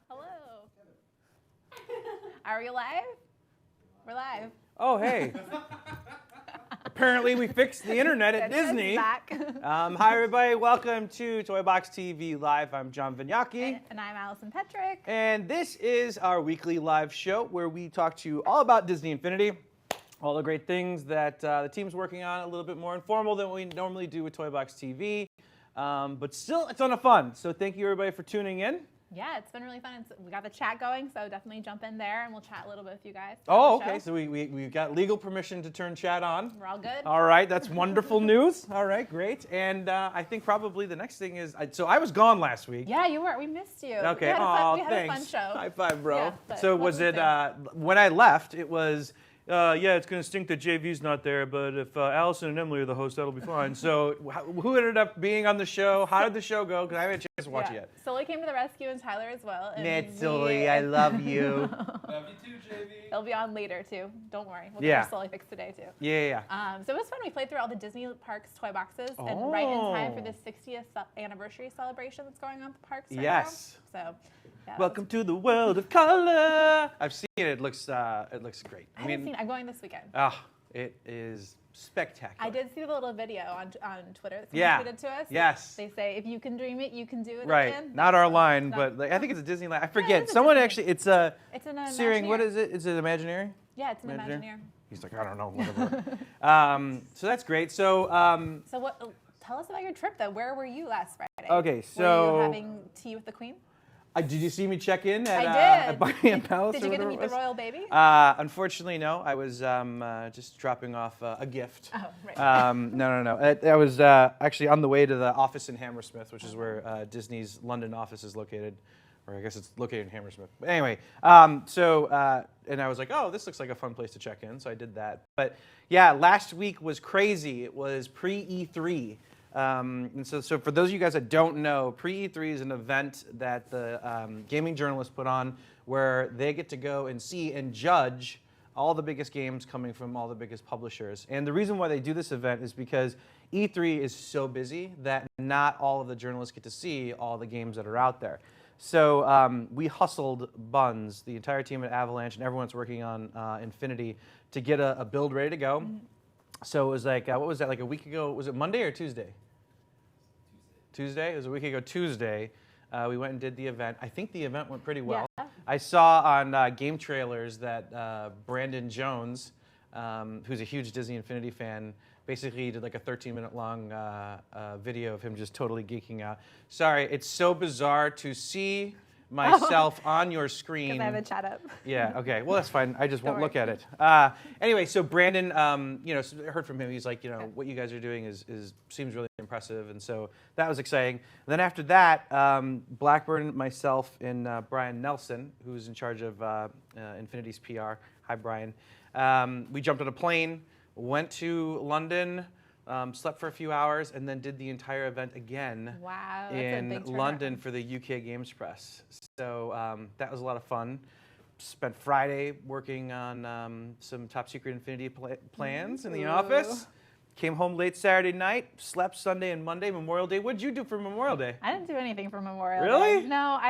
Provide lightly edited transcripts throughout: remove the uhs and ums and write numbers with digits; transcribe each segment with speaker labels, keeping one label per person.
Speaker 1: Hello. Are we live? We're live.
Speaker 2: Oh, hey. Apparently we fixed the internet at Disney.
Speaker 1: Back.
Speaker 2: Hi, everybody. Welcome to Toy Box TV Live. I'm John Vignacchi.
Speaker 1: And I'm Allison Petrick.
Speaker 2: And this is our weekly live show where we talk to you all about Disney Infinity, all the great things that the team's working on, a little bit more informal than we normally do with Toy Box TV. But still a ton of fun. So thank you, everybody, for tuning in.
Speaker 1: Yeah, it's been really fun. We got the chat going, so definitely jump in there and we'll chat a little bit with you guys.
Speaker 2: Oh, okay. So we got legal permission to turn chat on.
Speaker 1: We're all good.
Speaker 2: All right, that's wonderful news. All right, great. And I think probably the next thing is, so I was gone last week.
Speaker 1: Yeah, you were. We missed you.
Speaker 2: Okay.
Speaker 1: We had a fun show.
Speaker 2: High five, bro.
Speaker 1: Yeah,
Speaker 2: so was it when I left? It was. Yeah, it's going to stink that JV's not there, but if Allison and Emily are the hosts, that'll be fine. So who ended up being on the show? How did the show go? Because I haven't had a chance to watch it yet.
Speaker 1: Sully came to the rescue and Tyler as well.
Speaker 2: Sully, I love you.
Speaker 3: Love you too, JV.
Speaker 1: It'll be on later, too. Don't worry. We'll
Speaker 2: Yeah.
Speaker 1: get Sully fixed today, too.
Speaker 2: Yeah.
Speaker 1: So it was fun. We played through all the Disney Parks toy boxes and right in time for the 60th anniversary celebration that's going on at the parks right
Speaker 2: Yes.
Speaker 1: now. So, yeah,
Speaker 2: Welcome to the world of color. I've seen it. It looks great.
Speaker 1: I haven't seen it. I'm going this weekend.
Speaker 2: It is spectacular.
Speaker 1: I did see the little video on Twitter that someone tweeted to us.
Speaker 2: Yes.
Speaker 1: They say, if you can dream it, you can do it.
Speaker 2: Right.
Speaker 1: Again.
Speaker 2: Not our line, but I think it's a Disney line. I forget.
Speaker 1: it's a
Speaker 2: Someone
Speaker 1: Disney.
Speaker 2: actually, it's a
Speaker 1: It's an
Speaker 2: Searing, what
Speaker 1: Imagineer.
Speaker 2: is it? Is it Imagineering?
Speaker 1: Yeah, it's an Imagineer.
Speaker 2: He's like, I don't know, whatever. So that's great. So,
Speaker 1: So tell us about your trip, though. Where were you last Friday?
Speaker 2: okay,
Speaker 1: Were
Speaker 2: so
Speaker 1: you having tea with the Queen?
Speaker 2: did you see me check in at,
Speaker 1: I did.
Speaker 2: Buckingham Palace?
Speaker 1: Did you get to meet the royal baby?
Speaker 2: Unfortunately, no. I was just dropping off a gift.
Speaker 1: Oh, right.
Speaker 2: No. I was actually on the way to the office in Hammersmith, which is where Disney's London office is located. Or I guess it's located in Hammersmith. But anyway, and I was like, oh, this looks like a fun place to check in, so I did that. But yeah, last week was crazy. It was pre-E3. And so for those of you guys that don't know, pre-E3 is an event that the gaming journalists put on where they get to go and see and judge all the biggest games coming from all the biggest publishers. And the reason why they do this event is because E3 is so busy that not all of the journalists get to see all the games that are out there. So we hustled buns, the entire team at Avalanche and everyone's working on Infinity to get a build ready to go. Mm-hmm. So it was like, what was that, like a week ago? Was it Monday or Tuesday? Tuesday? It was a week ago Tuesday. We went and did the event. I think the event went pretty well.
Speaker 1: Yeah.
Speaker 2: I saw on game trailers that Brandon Jones, who's a huge Disney Infinity fan, basically did like a 13-minute long video of him just totally geeking out. Sorry, it's so bizarre to see myself on your screen.
Speaker 1: Because I have a chat up.
Speaker 2: Yeah, okay. Well, that's fine. I just won't look at it. Anyway, so Brandon, heard from him. He's like, what you guys are doing seems really impressive. And so that was exciting. And then after that, Blackburn, myself, and Brian Nelson, who's in charge of Infinity's PR. Hi, Brian. We jumped on a plane, went to London, slept for a few hours, and then did the entire event again in London for the UK Games Press. So that was a lot of fun. Spent Friday working on some top secret Infinity plans in the office. Came home late Saturday night, slept Sunday and Monday, Memorial Day. What did you do for Memorial Day?
Speaker 1: I didn't do anything for Memorial Day.
Speaker 2: Really?
Speaker 1: No,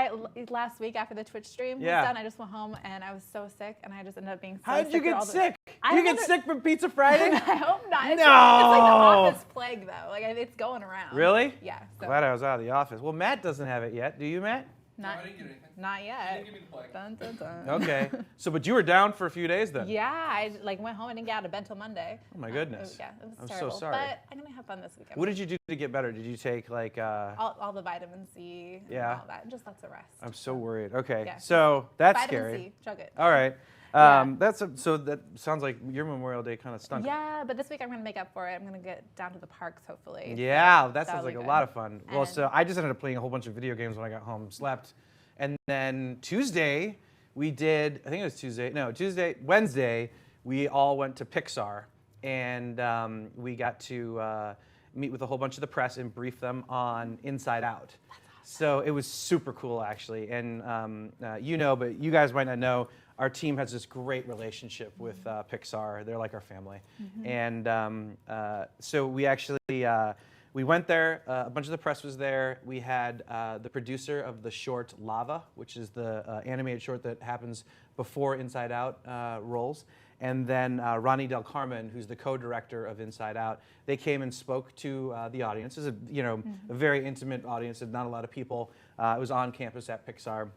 Speaker 1: last week after the Twitch stream was done, I just went home and I was so sick and I just ended up being so sick.
Speaker 2: How did you get sick?
Speaker 1: Did
Speaker 2: you get sick from Pizza Friday?
Speaker 1: I hope not. It's
Speaker 2: No.
Speaker 1: like the office plague though. Like it's going around.
Speaker 2: Really?
Speaker 1: Yeah. So.
Speaker 2: Glad I was out of the office. Well, Matt doesn't have it yet. Do you, Matt?
Speaker 1: Not,
Speaker 3: I didn't get anything.
Speaker 1: Not yet.
Speaker 3: She didn't give me the plague.
Speaker 1: Dun, dun, dun.
Speaker 2: Okay. So, but you were down for a few days then?
Speaker 1: Yeah, I went home and didn't get out of bed till Monday.
Speaker 2: Oh my goodness.
Speaker 1: It was
Speaker 2: I'm
Speaker 1: terrible.
Speaker 2: so sorry.
Speaker 1: But I'm gonna have fun this weekend.
Speaker 2: What did you do to get better? Did you take like?
Speaker 1: All the vitamin C. And all that. And just lots of rest.
Speaker 2: I'm so worried. Okay.
Speaker 1: Yeah.
Speaker 2: So that's
Speaker 1: vitamin
Speaker 2: scary.
Speaker 1: C, chug it.
Speaker 2: All right.
Speaker 1: Yeah.
Speaker 2: So that sounds like your Memorial Day kind of stunk.
Speaker 1: Yeah, but this week I'm gonna make up for it. I'm gonna get down to the parks hopefully.
Speaker 2: Yeah, that
Speaker 1: That'll
Speaker 2: sounds like
Speaker 1: be
Speaker 2: a
Speaker 1: good.
Speaker 2: lot of fun. Well,
Speaker 1: And-
Speaker 2: so I just ended up playing a whole bunch of video games when I got home, slept. And then Tuesday, Wednesday, we all went to Pixar. And we got to meet with a whole bunch of the press and brief them on Inside Out. So it was super cool, actually. And but you guys might not know, our team has this great relationship with Pixar. They're like our family. Mm-hmm. And so we actually we went there. A bunch of the press was there. We had the producer of the short Lava, which is the animated short that happens before Inside Out rolls. And then Ronnie Del Carmen, who's the co-director of Inside Out. They came and spoke to the audience. It's a very intimate audience and not a lot of people. It was on campus at Pixar.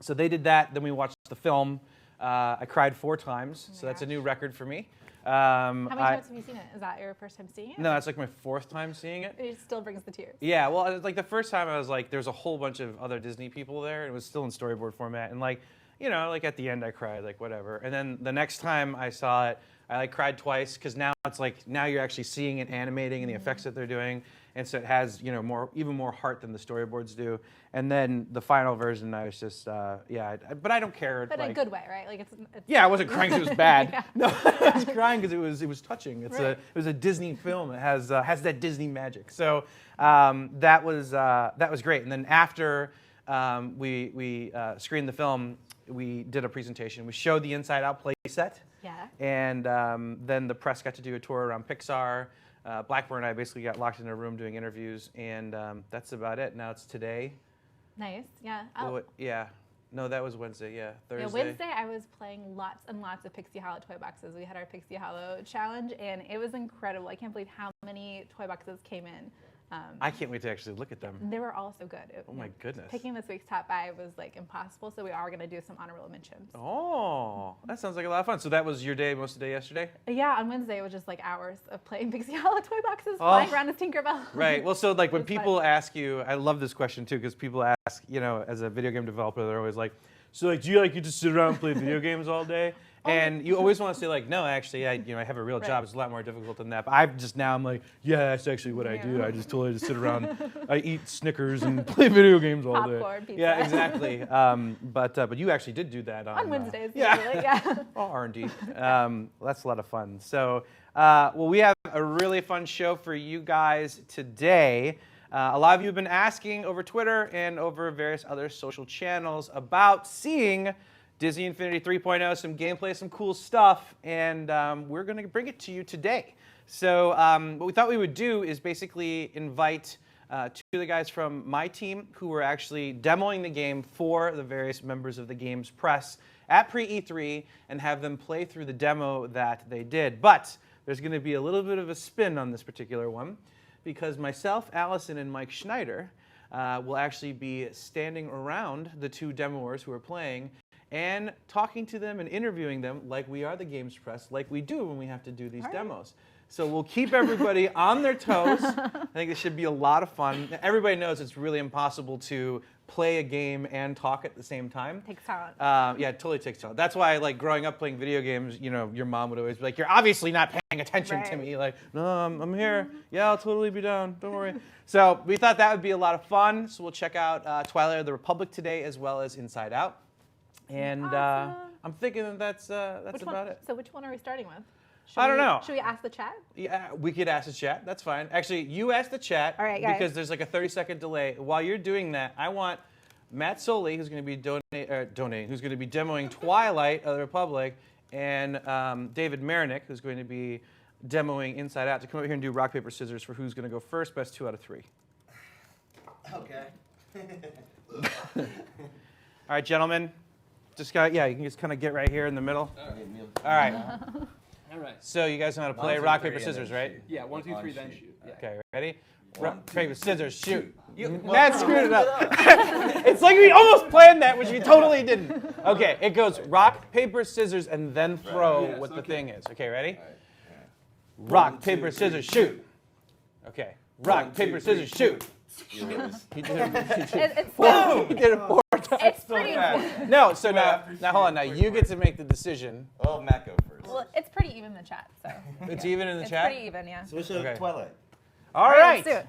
Speaker 2: So they did that. Then we watched the film. I cried 4 times, so that's a new record for me.
Speaker 1: How many times have you seen it? Is that your first time seeing it?
Speaker 2: No, that's like my 4th time seeing it.
Speaker 1: It still brings the tears.
Speaker 2: Yeah, well, it was like the first time I was like, there's a whole bunch of other Disney people there, and it was still in storyboard format, and like, like at the end I cried, like whatever. And then the next time I saw it, I like cried twice because now it's like now you're actually seeing it animating and the effects that they're doing, and so it has even more heart than the storyboards do. And then the final version, I was just but I don't care.
Speaker 1: But in a good way, right? Like it's
Speaker 2: yeah, I wasn't crying because it was bad.
Speaker 1: Yeah.
Speaker 2: No, I was crying because it was touching.
Speaker 1: Right.
Speaker 2: It was a Disney film. It has that Disney magic. So that was great. And then after we screened the film, we did a presentation. We showed the Inside Out play set.
Speaker 1: Yeah.
Speaker 2: And then the press got to do a tour around Pixar. Blackburn and I basically got locked in a room doing interviews, and that's about it. Now it's today.
Speaker 1: Nice. Yeah.
Speaker 2: Oh, yeah. No, that was Wednesday. Yeah, Thursday.
Speaker 1: Yeah, Wednesday I was playing lots and lots of Pixie Hollow toy boxes. We had our Pixie Hollow challenge, and it was incredible. I can't believe how many toy boxes came in.
Speaker 2: I can't wait to actually look at them.
Speaker 1: They were all so good.
Speaker 2: Oh my goodness.
Speaker 1: Picking this week's top 5 was like impossible, so we are going to do some honorable mentions.
Speaker 2: Oh, that sounds like a lot of fun. So that was your day, most of the day yesterday?
Speaker 1: Yeah, on Wednesday it was just like hours of playing Pixie Hollow toy boxes, flying around as Tinkerbell.
Speaker 2: Right. Well, so like when
Speaker 1: It's
Speaker 2: people
Speaker 1: fun.
Speaker 2: ask you, I love this question too, because people ask, as a video game developer, they're always like, so like, do you just sit around and play video games all day? And you always want to say like, no, actually, I have a real job. It's a lot more difficult than that. But I'm like, yeah, that's actually what I do. I just totally just sit around, I eat Snickers and play video games all day.
Speaker 1: Popcorn, pizza.
Speaker 2: Yeah, exactly. But you actually did do that on
Speaker 1: Wednesdays.
Speaker 2: yeah.
Speaker 1: Usually, yeah.
Speaker 2: Oh, R&D. That's a lot of fun. So, well, we have a really fun show for you guys today. A lot of you have been asking over Twitter and over various other social channels about seeing Disney Infinity 3.0, some gameplay, some cool stuff, and we're going to bring it to you today. So what we thought we would do is basically invite 2 of the guys from my team who were actually demoing the game for the various members of the game's press at pre-E3 and have them play through the demo that they did. But there's going to be a little bit of a spin on this particular one because myself, Allison, and Mike Schneider will actually be standing around the 2 demoers who are playing and talking to them and interviewing them like we are the games press, like we do when we have to do these demos. So we'll keep everybody on their toes. I think it should be a lot of fun. Everybody knows it's really impossible to play a game and talk at the same time.
Speaker 1: Takes talent.
Speaker 2: Yeah, it totally takes talent. That's why, like, growing up playing video games, your mom would always be like, you're obviously not paying attention to me. Like, no, I'm here. Yeah, I'll totally be down. Don't worry. So we thought that would be a lot of fun. So we'll check out Twilight of the Republic today as well as Inside Out. And
Speaker 1: Awesome.
Speaker 2: I'm thinking that that's
Speaker 1: Which
Speaker 2: about
Speaker 1: one?
Speaker 2: it.
Speaker 1: So which one are we starting with?
Speaker 2: I don't know.
Speaker 1: Should we ask the chat?
Speaker 2: Yeah, we could ask the chat. That's fine. Actually, you ask the chat because there's like a 30-second delay. While you're doing that, I want Matt Soley, who's going to be who's going to be demoing Twilight of the Republic, and David Marinick, who's going to be demoing Inside Out, to come over here and do rock paper scissors for who's going to go first. Best 2 out of 3.
Speaker 4: Okay.
Speaker 2: All right, gentlemen. You can just kind of get right here in the middle. All right.
Speaker 3: All right.
Speaker 2: So you guys know how to play
Speaker 4: 1, 2,
Speaker 2: rock,
Speaker 4: 3,
Speaker 2: paper,
Speaker 4: and
Speaker 2: scissors,
Speaker 4: then
Speaker 2: right?
Speaker 4: shoot.
Speaker 3: Yeah, 1, 2, 3, then
Speaker 4: shoot.
Speaker 3: shoot. Yeah.
Speaker 2: Okay, ready?
Speaker 4: 1,
Speaker 2: Rock,
Speaker 4: 2,
Speaker 2: paper, scissors, shoot.
Speaker 4: You-
Speaker 2: Matt screwed it up. It's like we almost planned that, which we totally didn't. Okay, it goes rock, paper, scissors, and then throw
Speaker 3: Yes,
Speaker 2: what the
Speaker 3: okay.
Speaker 2: thing is. Okay, ready?
Speaker 4: All right.
Speaker 2: Rock,
Speaker 4: 1, 2,
Speaker 2: paper,
Speaker 4: 3,
Speaker 2: scissors, shoot. Okay. Rock,
Speaker 4: 1, 2,
Speaker 2: paper,
Speaker 4: 3,
Speaker 2: scissors, shoot.
Speaker 4: You lose.
Speaker 2: He did it.
Speaker 1: It's
Speaker 2: He did it 4 times.
Speaker 1: It's pretty.
Speaker 2: No, so now hold on. Now you get to make the decision.
Speaker 4: Oh, Matt, go first.
Speaker 1: Well, it's pretty even in the chat. So
Speaker 2: It's even in the
Speaker 1: it's
Speaker 2: chat?
Speaker 1: pretty even, yeah.
Speaker 4: So we should
Speaker 2: Okay.
Speaker 4: have Twilight.
Speaker 2: All
Speaker 1: Let's do
Speaker 2: right.
Speaker 1: it.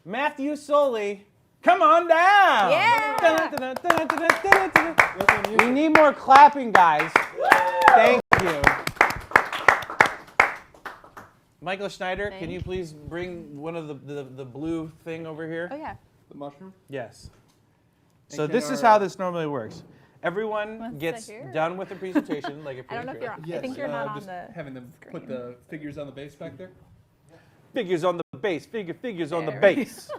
Speaker 2: Matthew Soley, come on down.
Speaker 1: Yeah.
Speaker 2: We need more clapping, guys. Thank you. Michael Schneider, can you please bring one of the blue thing over here?
Speaker 1: Oh yeah.
Speaker 3: The mushroom?
Speaker 2: Yes.
Speaker 3: And
Speaker 2: So
Speaker 3: can
Speaker 2: this is
Speaker 3: our-
Speaker 2: how this normally works. Everyone
Speaker 1: What's
Speaker 2: gets
Speaker 1: that here?
Speaker 2: done with the presentation, like a
Speaker 1: I don't know if you're on. I
Speaker 3: Yes,
Speaker 1: think you're not on
Speaker 3: just
Speaker 1: the.
Speaker 3: having them put
Speaker 1: screen.
Speaker 3: the figures on the base back there.
Speaker 2: figures on the base. Figures on the
Speaker 1: There.
Speaker 2: base.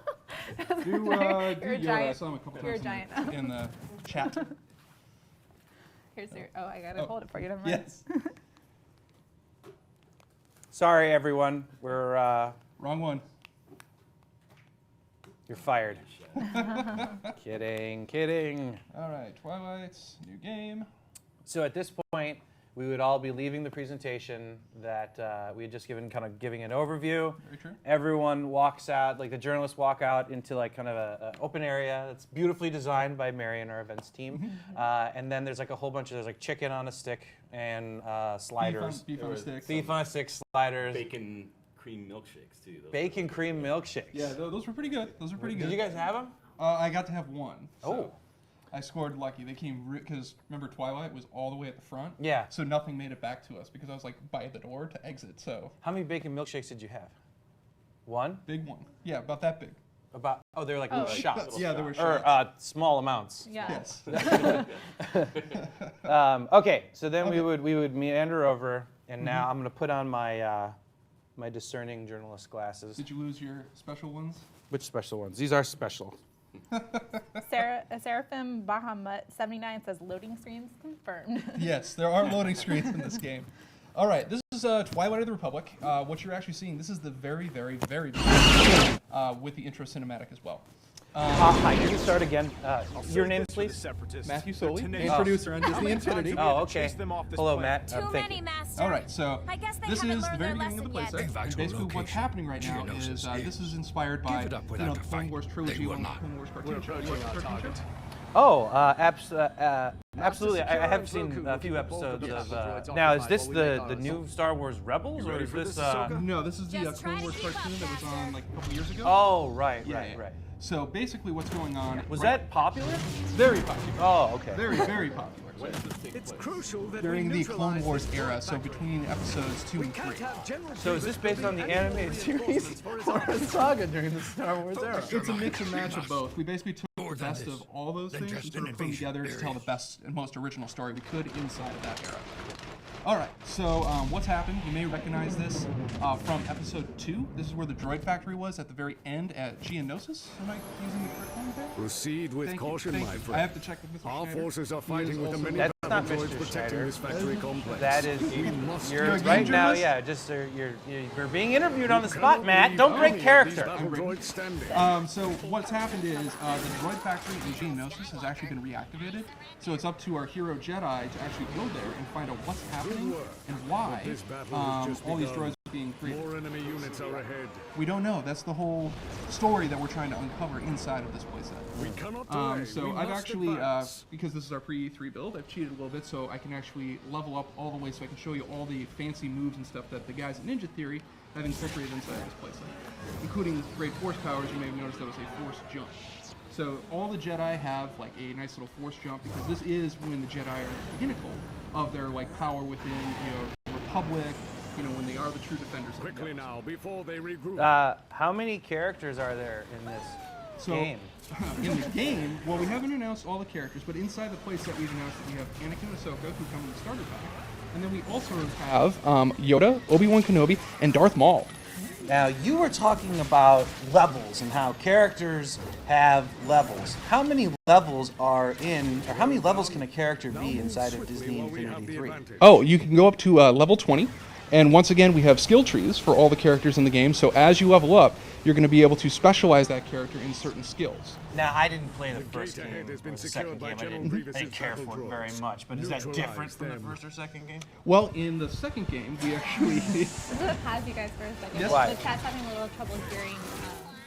Speaker 3: Do
Speaker 1: You're a
Speaker 3: Yoda. I
Speaker 1: giant.
Speaker 3: saw him a couple
Speaker 1: You're a
Speaker 3: times
Speaker 1: giant.
Speaker 3: in the chat.
Speaker 1: Here's your. Oh, I gotta
Speaker 3: Oh.
Speaker 1: hold it for you. Never mind.
Speaker 3: Yes.
Speaker 2: Sorry, everyone. We're
Speaker 3: Wrong one.
Speaker 2: you're fired. Kidding.
Speaker 3: All right, Twilight's new game.
Speaker 2: So at this point, we would all be leaving the presentation that we had just given, kind of giving an overview.
Speaker 3: Very true.
Speaker 2: Everyone walks out, like the journalists walk out into like kind of a open area that's beautifully designed by Mary and our events team. And then there's like a whole bunch of, there's like chicken on a stick and sliders.
Speaker 3: Beef on a stick.
Speaker 2: Beef on a stick, sliders.
Speaker 4: Bacon cream milkshakes too. Those
Speaker 2: Bacon cream milkshakes.
Speaker 3: Yeah, those were pretty good. Those were pretty good.
Speaker 2: Did you guys have them?
Speaker 3: I got to have one. So
Speaker 2: Oh.
Speaker 3: I scored lucky. They came because remember Twilight was all the way at the front.
Speaker 2: Yeah.
Speaker 3: So nothing made it back to us because I was like by the door to exit. So
Speaker 2: How many bacon milkshakes did you have? One?
Speaker 3: big one. Yeah, about that big.
Speaker 2: About, oh, they're like
Speaker 1: Oh.
Speaker 2: little shots.
Speaker 3: Yeah, there were
Speaker 2: Or
Speaker 3: shots.
Speaker 2: small amounts.
Speaker 1: Yeah.
Speaker 3: Yes.
Speaker 2: Okay, so then we
Speaker 3: Okay.
Speaker 2: would meander over, and now I'm going to put on my my discerning journalist glasses.
Speaker 3: Did you lose your special ones?
Speaker 2: Which special ones? These are special.
Speaker 1: Seraphim Bahamut 79 says loading screens confirmed.
Speaker 3: Yes, there are loading screens in this game. All right, this is Twilight of the Republic. What you're actually seeing, this is the very beginning, with the intro cinematic as well.
Speaker 2: Hi, you can start again. Your name, please?
Speaker 3: Matthew Soley, main producer on Disney Infinity.
Speaker 2: Oh, okay. Hello, Matt.
Speaker 5: Too
Speaker 2: Thank
Speaker 5: many,
Speaker 2: you.
Speaker 5: Master.
Speaker 3: All right, so
Speaker 5: I guess they
Speaker 3: this
Speaker 5: haven't
Speaker 3: is the
Speaker 5: learned
Speaker 3: very
Speaker 5: their
Speaker 3: beginning of the
Speaker 5: lesson
Speaker 3: playset.
Speaker 5: yet.
Speaker 3: And basically, what's happening right now is this is inspired by the Clone Wars trilogy, one of the Clone Wars cartoon shows.
Speaker 2: Oh, absolutely. I have seen a few episodes of. Now, is this the new Star Wars Rebels, or is this?
Speaker 3: No, this is the
Speaker 5: Just
Speaker 3: Clone
Speaker 5: try to
Speaker 3: Wars
Speaker 5: keep
Speaker 3: cartoon
Speaker 5: up,
Speaker 3: that was
Speaker 5: Master.
Speaker 3: on like a couple years ago.
Speaker 2: Oh, right.
Speaker 3: Yeah. So basically, what's going on?
Speaker 2: Was that popular?
Speaker 3: very popular?
Speaker 2: Oh, okay.
Speaker 3: Very popular.
Speaker 6: It's crucial that
Speaker 3: During
Speaker 6: we
Speaker 3: the Clone
Speaker 6: neutralize
Speaker 3: Wars
Speaker 6: this
Speaker 3: era,
Speaker 6: Twilight
Speaker 3: so
Speaker 6: factory.
Speaker 3: between episodes 2 and 3.
Speaker 6: Can't have General
Speaker 2: So is this
Speaker 6: Grievous
Speaker 2: based on the
Speaker 6: building any
Speaker 2: animated
Speaker 6: reinforcements
Speaker 2: series
Speaker 6: for his
Speaker 2: or a
Speaker 6: army.
Speaker 2: saga during the Star Wars era?
Speaker 3: It's a mix and match of both. We basically took the
Speaker 6: than
Speaker 3: best
Speaker 6: this.
Speaker 3: of all those
Speaker 6: Than
Speaker 3: things and
Speaker 6: just
Speaker 3: sort
Speaker 6: an
Speaker 3: of put them
Speaker 6: invasion.
Speaker 3: together to
Speaker 6: There
Speaker 3: tell
Speaker 6: it
Speaker 3: the
Speaker 6: is.
Speaker 3: best and most original story we could inside of that era. All right, so what's happened? You may recognize this from episode 2. This is where the droid factory was at the very end at Geonosis. Am I using the correct one there?
Speaker 6: Proceed with
Speaker 3: Thank
Speaker 6: caution,
Speaker 3: you,
Speaker 6: my
Speaker 3: thank you.
Speaker 6: friend.
Speaker 3: I have to check with Mr.
Speaker 6: Our
Speaker 3: Schneider.
Speaker 6: forces are
Speaker 3: He
Speaker 6: fighting
Speaker 3: is
Speaker 6: with the
Speaker 3: also-
Speaker 6: many
Speaker 2: That's not
Speaker 6: battle droids
Speaker 2: Mr.
Speaker 6: protecting
Speaker 2: Schneider.
Speaker 6: this factory complex.
Speaker 2: That is,
Speaker 6: We must
Speaker 3: You're a
Speaker 2: you're
Speaker 3: game
Speaker 2: right now.
Speaker 3: journalist?
Speaker 2: Yeah, just you're being interviewed on the spot,
Speaker 6: cannot
Speaker 2: Matt.
Speaker 6: leave
Speaker 2: Don't
Speaker 6: any
Speaker 2: break
Speaker 6: of these
Speaker 2: character.
Speaker 6: battle droids standing.
Speaker 3: So what's happened is the droid factory in Geonosis has actually been reactivated. So it's up to our hero Jedi to actually go there and find out what's happening and why
Speaker 6: This battle has just
Speaker 3: all these
Speaker 6: begun.
Speaker 3: droids are being created.
Speaker 6: More enemy units are ahead.
Speaker 3: We don't know. That's the whole story that we're trying to uncover inside of this playset.
Speaker 6: We cannot delay.
Speaker 3: So
Speaker 6: we
Speaker 3: I've
Speaker 6: must
Speaker 3: actually,
Speaker 6: advance.
Speaker 3: because this is our pre-E3 build, I've cheated a little bit so I can actually level up all the way so I can show you all the fancy moves and stuff that the guys at Ninja Theory have incorporated inside of this playset, including great force powers. You may have noticed that was a force jump. So all the Jedi have like a nice little force jump because this is when the Jedi are at the pinnacle of their like power within the Republic. When they are the true defenders of the
Speaker 6: Quickly
Speaker 3: galaxy.
Speaker 6: now, before they regroup.
Speaker 2: How many characters are there in this
Speaker 3: So,
Speaker 2: game?
Speaker 3: in the game, well, we haven't announced all the characters, but inside the playset, we've announced that we have Anakin and Ahsoka, who come in the starter pack, and then we also have Yoda, Obi-Wan Kenobi, and Darth Maul.
Speaker 2: Now, you were talking about levels and how characters have levels. How many levels are in, or how many levels can a character be inside of Disney Infinity 3?
Speaker 3: Oh, you can go up to level 20, and once again, we have skill trees for all the characters in the game. So as you level up, you're going to be able to specialize that character in certain skills.
Speaker 2: Now, I didn't play the first
Speaker 6: gate
Speaker 2: game
Speaker 6: ahead
Speaker 2: or
Speaker 6: has been
Speaker 2: the
Speaker 6: secured
Speaker 2: second
Speaker 6: by
Speaker 2: game. I
Speaker 6: General
Speaker 2: didn't
Speaker 6: Grievous's
Speaker 2: care for
Speaker 6: battle
Speaker 2: it very
Speaker 6: droids.
Speaker 2: much, but is that
Speaker 6: Neutralize
Speaker 2: different from the
Speaker 6: them.
Speaker 2: first or second game?
Speaker 3: Well, in the second game, we actually
Speaker 1: This is a pause you guys for a second.
Speaker 3: Yes.
Speaker 2: Why?
Speaker 1: The chat's having a little trouble hearing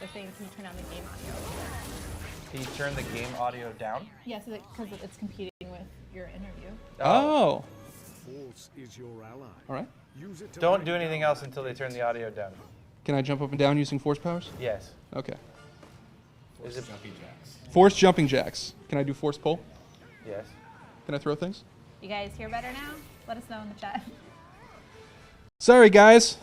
Speaker 1: the thing. Can you turn on the game audio?
Speaker 2: Can you turn the game audio down?
Speaker 1: Yes, because it's competing with your interview.
Speaker 3: Oh,
Speaker 6: Force is your ally.
Speaker 3: all right.
Speaker 6: Use it to
Speaker 2: Don't
Speaker 6: bring
Speaker 2: do anything
Speaker 6: down
Speaker 2: else until they turn the audio down.
Speaker 3: Can I jump up and down using force powers?
Speaker 2: Yes.
Speaker 3: Okay.
Speaker 2: Is it?
Speaker 3: Force jumping jacks. Can I do force pull?
Speaker 2: Yes.
Speaker 3: Can I throw things?
Speaker 1: You guys hear better now? Let us know in the chat.
Speaker 3: Sorry, guys.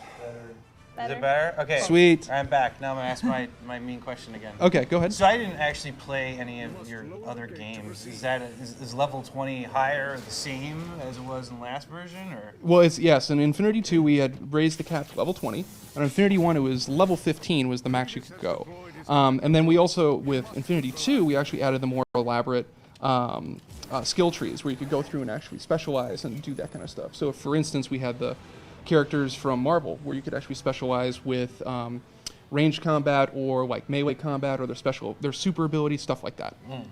Speaker 1: Better?
Speaker 2: Is it better? Okay.
Speaker 3: Sweet.
Speaker 2: I'm back. Now I'm going to ask my mean question again.
Speaker 3: Okay, go ahead.
Speaker 2: So I didn't actually play any of your other games. Is level 20 higher or the same as it was in the last version? Or?
Speaker 3: Well, yes. In Infinity 2, we had raised the cap to level 20. On Infinity 1, it was level 15 was the max you could go. And then we also, with Infinity 2, we actually added the more elaborate skill trees where you could go through and actually specialize and do that kind of stuff. So, for instance, we had the characters from Marvel where you could actually specialize with ranged combat or like melee combat or their super abilities, stuff like that.
Speaker 4: What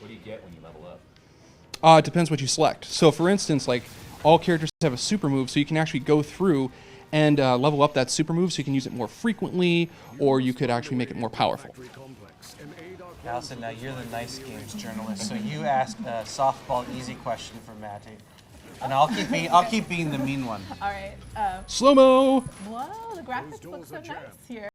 Speaker 4: do you get when you level up?
Speaker 3: It depends what you select. So, for instance, like all characters have a super move, so you can actually go through and level up that super move so you can use it more frequently, or you could actually make it more powerful.
Speaker 2: Allison, now you're the nice games journalist, so you ask a softball easy question for Matty, and I'll keep being the mean one.
Speaker 1: All right.
Speaker 3: Slow-mo!
Speaker 1: Whoa, the graphics look so nice here.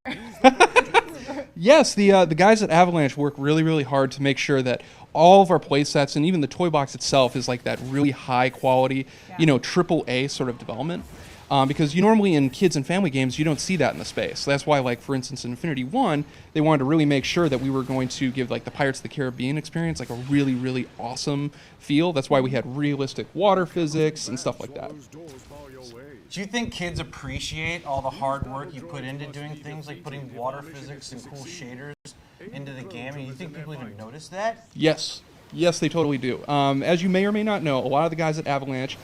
Speaker 3: Yes, the guys at Avalanche work really, really hard to make sure that all of our play sets and even the toy box itself is like that really high quality, triple A sort of development. Because you normally in kids and family games, you don't see that in the space. So that's why, like, for instance, in Infinity 1, they wanted to really make sure that we were going to give, like, the Pirates of the Caribbean experience, like, a really, really awesome feel. That's why we had realistic water physics and stuff like that.
Speaker 2: Do you think kids appreciate all the hard work you put into doing things like putting water physics and cool shaders into the game? And you think people even notice that?
Speaker 3: Yes. Yes, they totally do. As you may or may not know, a lot of the guys at Avalanche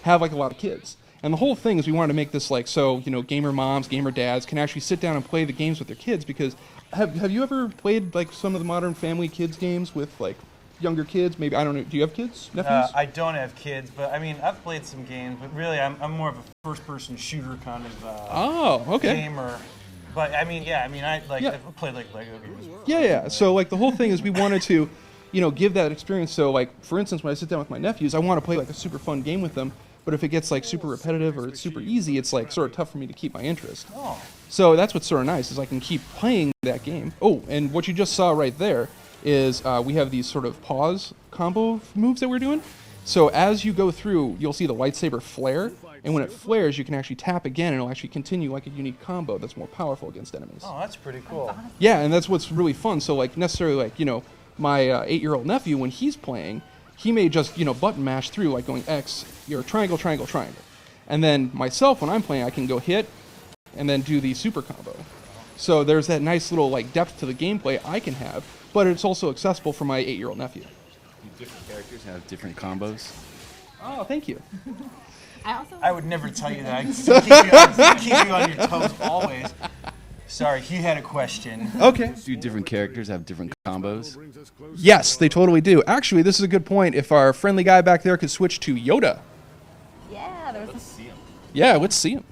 Speaker 3: have, like, a lot of kids. And the whole thing is we wanted to make this like so, gamer moms, gamer dads can actually sit down and play the games with their kids because have you ever played like some of the modern family kids games with like younger kids? Maybe, I don't know, do you have kids, nephews?
Speaker 2: I don't have kids, but I mean, I've played some games, but really I'm more of a first-person shooter kind of gamer. But I mean, I've played like Lego games before.
Speaker 3: Yeah. So like the whole thing is we wanted to, give that experience. So like, for instance, when I sit down with my nephews, I want to play like a super fun game with them. But if it gets like super repetitive or it's super easy, it's like sort of tough for me to keep my interest.
Speaker 2: Oh.
Speaker 3: So that's what's sort of nice is I can keep playing that game. Oh, and what you just saw right there is we have these sort of pause combo moves that we're doing. So as you go through, you'll see the lightsaber flare, and when it flares, you can actually tap again, and it'll actually continue like a unique combo that's more powerful against enemies.
Speaker 2: Oh, that's pretty cool.
Speaker 3: Yeah, and that's what's really fun. So like necessarily like my 8-year-old nephew when he's playing. He may just, button mash through, like going X, triangle, triangle, triangle. And then myself, when I'm playing, I can go hit and then do the super combo. So there's that nice little, like, depth to the gameplay I can have, but it's also accessible for my 8-year-old nephew.
Speaker 4: Different characters have different combos.
Speaker 3: Oh, thank you.
Speaker 2: I would never tell you that. I keep you on your toes always. Sorry, he had a question.
Speaker 3: Okay.
Speaker 4: Do different characters have different combos?
Speaker 3: Yes, they totally do. Actually, this is a good point. If our friendly guy back there could switch to Yoda.
Speaker 1: Yeah,
Speaker 4: Let's see him.
Speaker 3: Yeah, let's see him.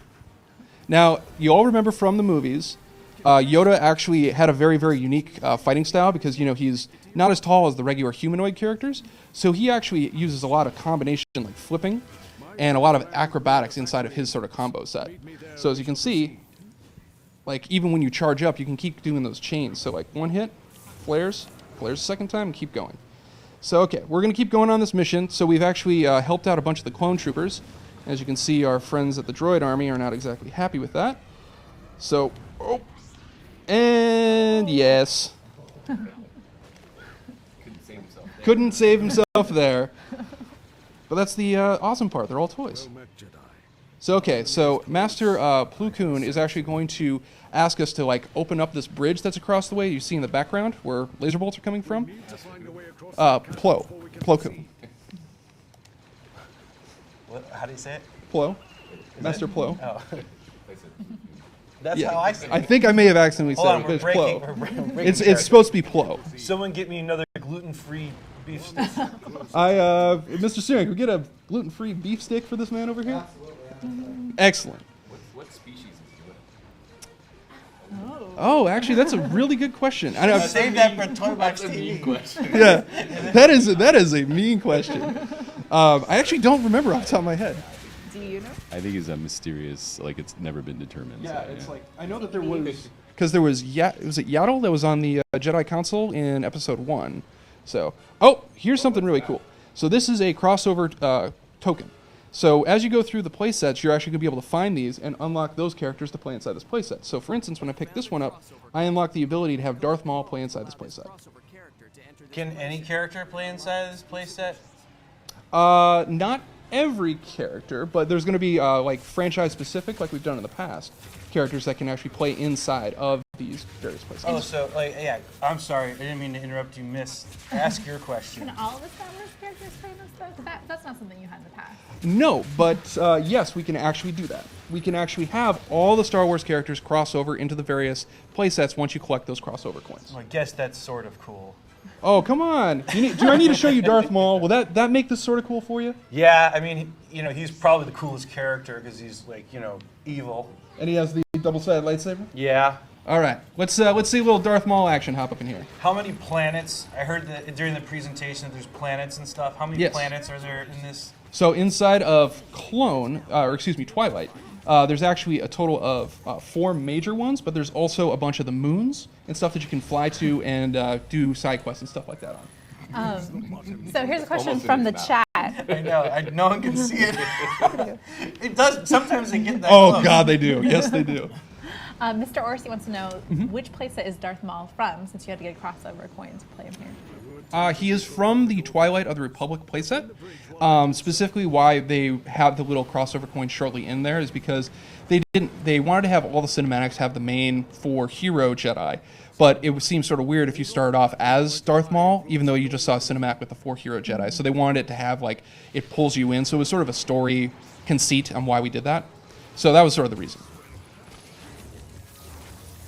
Speaker 3: Now, you all remember from the movies, Yoda actually had a very, very unique fighting style because, he's not as tall as the regular humanoid characters. So he actually uses a lot of combination, like flipping, and a lot of acrobatics inside of his sort of combo set. So as you can see, like even when you charge up, you can keep doing those chains. So like one hit, flares a second time, and keep going. So okay, we're going to keep going on this mission. So we've actually helped out a bunch of the clone troopers. As you can see, our friends at the droid army are not exactly happy with that. So, and yes. Couldn't save himself there. But that's the awesome part. They're all toys. So okay, so Master Plo Koon is actually going to ask us to like open up this bridge that's across the way. You see in the background where laser bolts are coming from. Plo Koon.
Speaker 2: How do you say it?
Speaker 3: Plo. Master Plo.
Speaker 2: Oh. That's how I say it.
Speaker 3: I think I may have accidentally
Speaker 2: Hold
Speaker 3: said
Speaker 2: on,
Speaker 3: it, but
Speaker 2: we're
Speaker 3: it's
Speaker 2: breaking,
Speaker 3: Plo.
Speaker 2: we're breaking
Speaker 3: It's
Speaker 2: character.
Speaker 3: supposed to be Plo.
Speaker 2: Someone get me another gluten-free beef stick.
Speaker 3: Mr. Steering, can we get a gluten-free beef stick for this man over here? Excellent.
Speaker 4: What species is
Speaker 3: Oh, actually, that's a really good question. I know.
Speaker 2: Save that for Toy Box TV.
Speaker 4: question.
Speaker 3: Yeah, that is a mean question. I actually don't remember off the top of my head.
Speaker 1: Do you know?
Speaker 4: I think it's a mysterious, like it's never been determined.
Speaker 3: Yeah, it's like I know that there was because there was was it Yaddle that was on the Jedi Council in Episode 1. So here's something really cool. So this is a crossover token. So as you go through the playsets, you're actually going to be able to find these and unlock those characters to play inside this playset. So for instance, when I pick this one up, I unlock the ability to have Darth Maul play inside this playset.
Speaker 2: Can any character play inside this playset?
Speaker 3: Not every character, but there's going to be like franchise specific, like we've done in the past, characters that can actually play inside of these various playsets.
Speaker 2: Oh, so yeah. I'm sorry, I didn't mean to interrupt you, Miss. Ask your question.
Speaker 1: Can all the Star Wars characters play in this stuff? That's not something you had in the past.
Speaker 3: No, but yes, we can actually do that. We can actually have all the Star Wars characters cross over into the various playsets once you collect those crossover coins.
Speaker 2: Well, I guess that's sort of cool.
Speaker 3: Oh, come on. Do I need to show you Darth Maul? Will that make this sort of cool for you?
Speaker 2: Yeah, I mean, he's probably the coolest character because he's like, evil.
Speaker 3: And he has the double-sided lightsaber?
Speaker 2: Yeah.
Speaker 3: All right. Let's see a little Darth Maul action hop up in here.
Speaker 2: How many planets? I heard that during the presentation that there's planets and stuff. How many planets are there in this?
Speaker 3: So inside of Twilight, there's actually a total of 4 major ones, but there's also a bunch of the moons and stuff that you can fly to and do side quests and stuff like that on.
Speaker 1: So here's a question from the chat.
Speaker 2: I know. No one can see it. It does. Sometimes they get that
Speaker 3: Oh,
Speaker 2: close.
Speaker 3: God, they do. Yes, they do.
Speaker 1: Mr. Orsi wants to know which playset is Darth Maul from, since you had to get a crossover coin to play him here.
Speaker 3: He is from the Twilight of the Republic playset. Specifically, why they have the little crossover coin shortly in there is because they wanted to have all the cinematics have the main 4 hero Jedi, but it would seem sort of weird if you started off as Darth Maul, even though you just saw a cinematic with the 4 hero Jedi. So they wanted it to have it pulls you in. So it was sort of a story conceit on why we did that. So that was sort of the reason.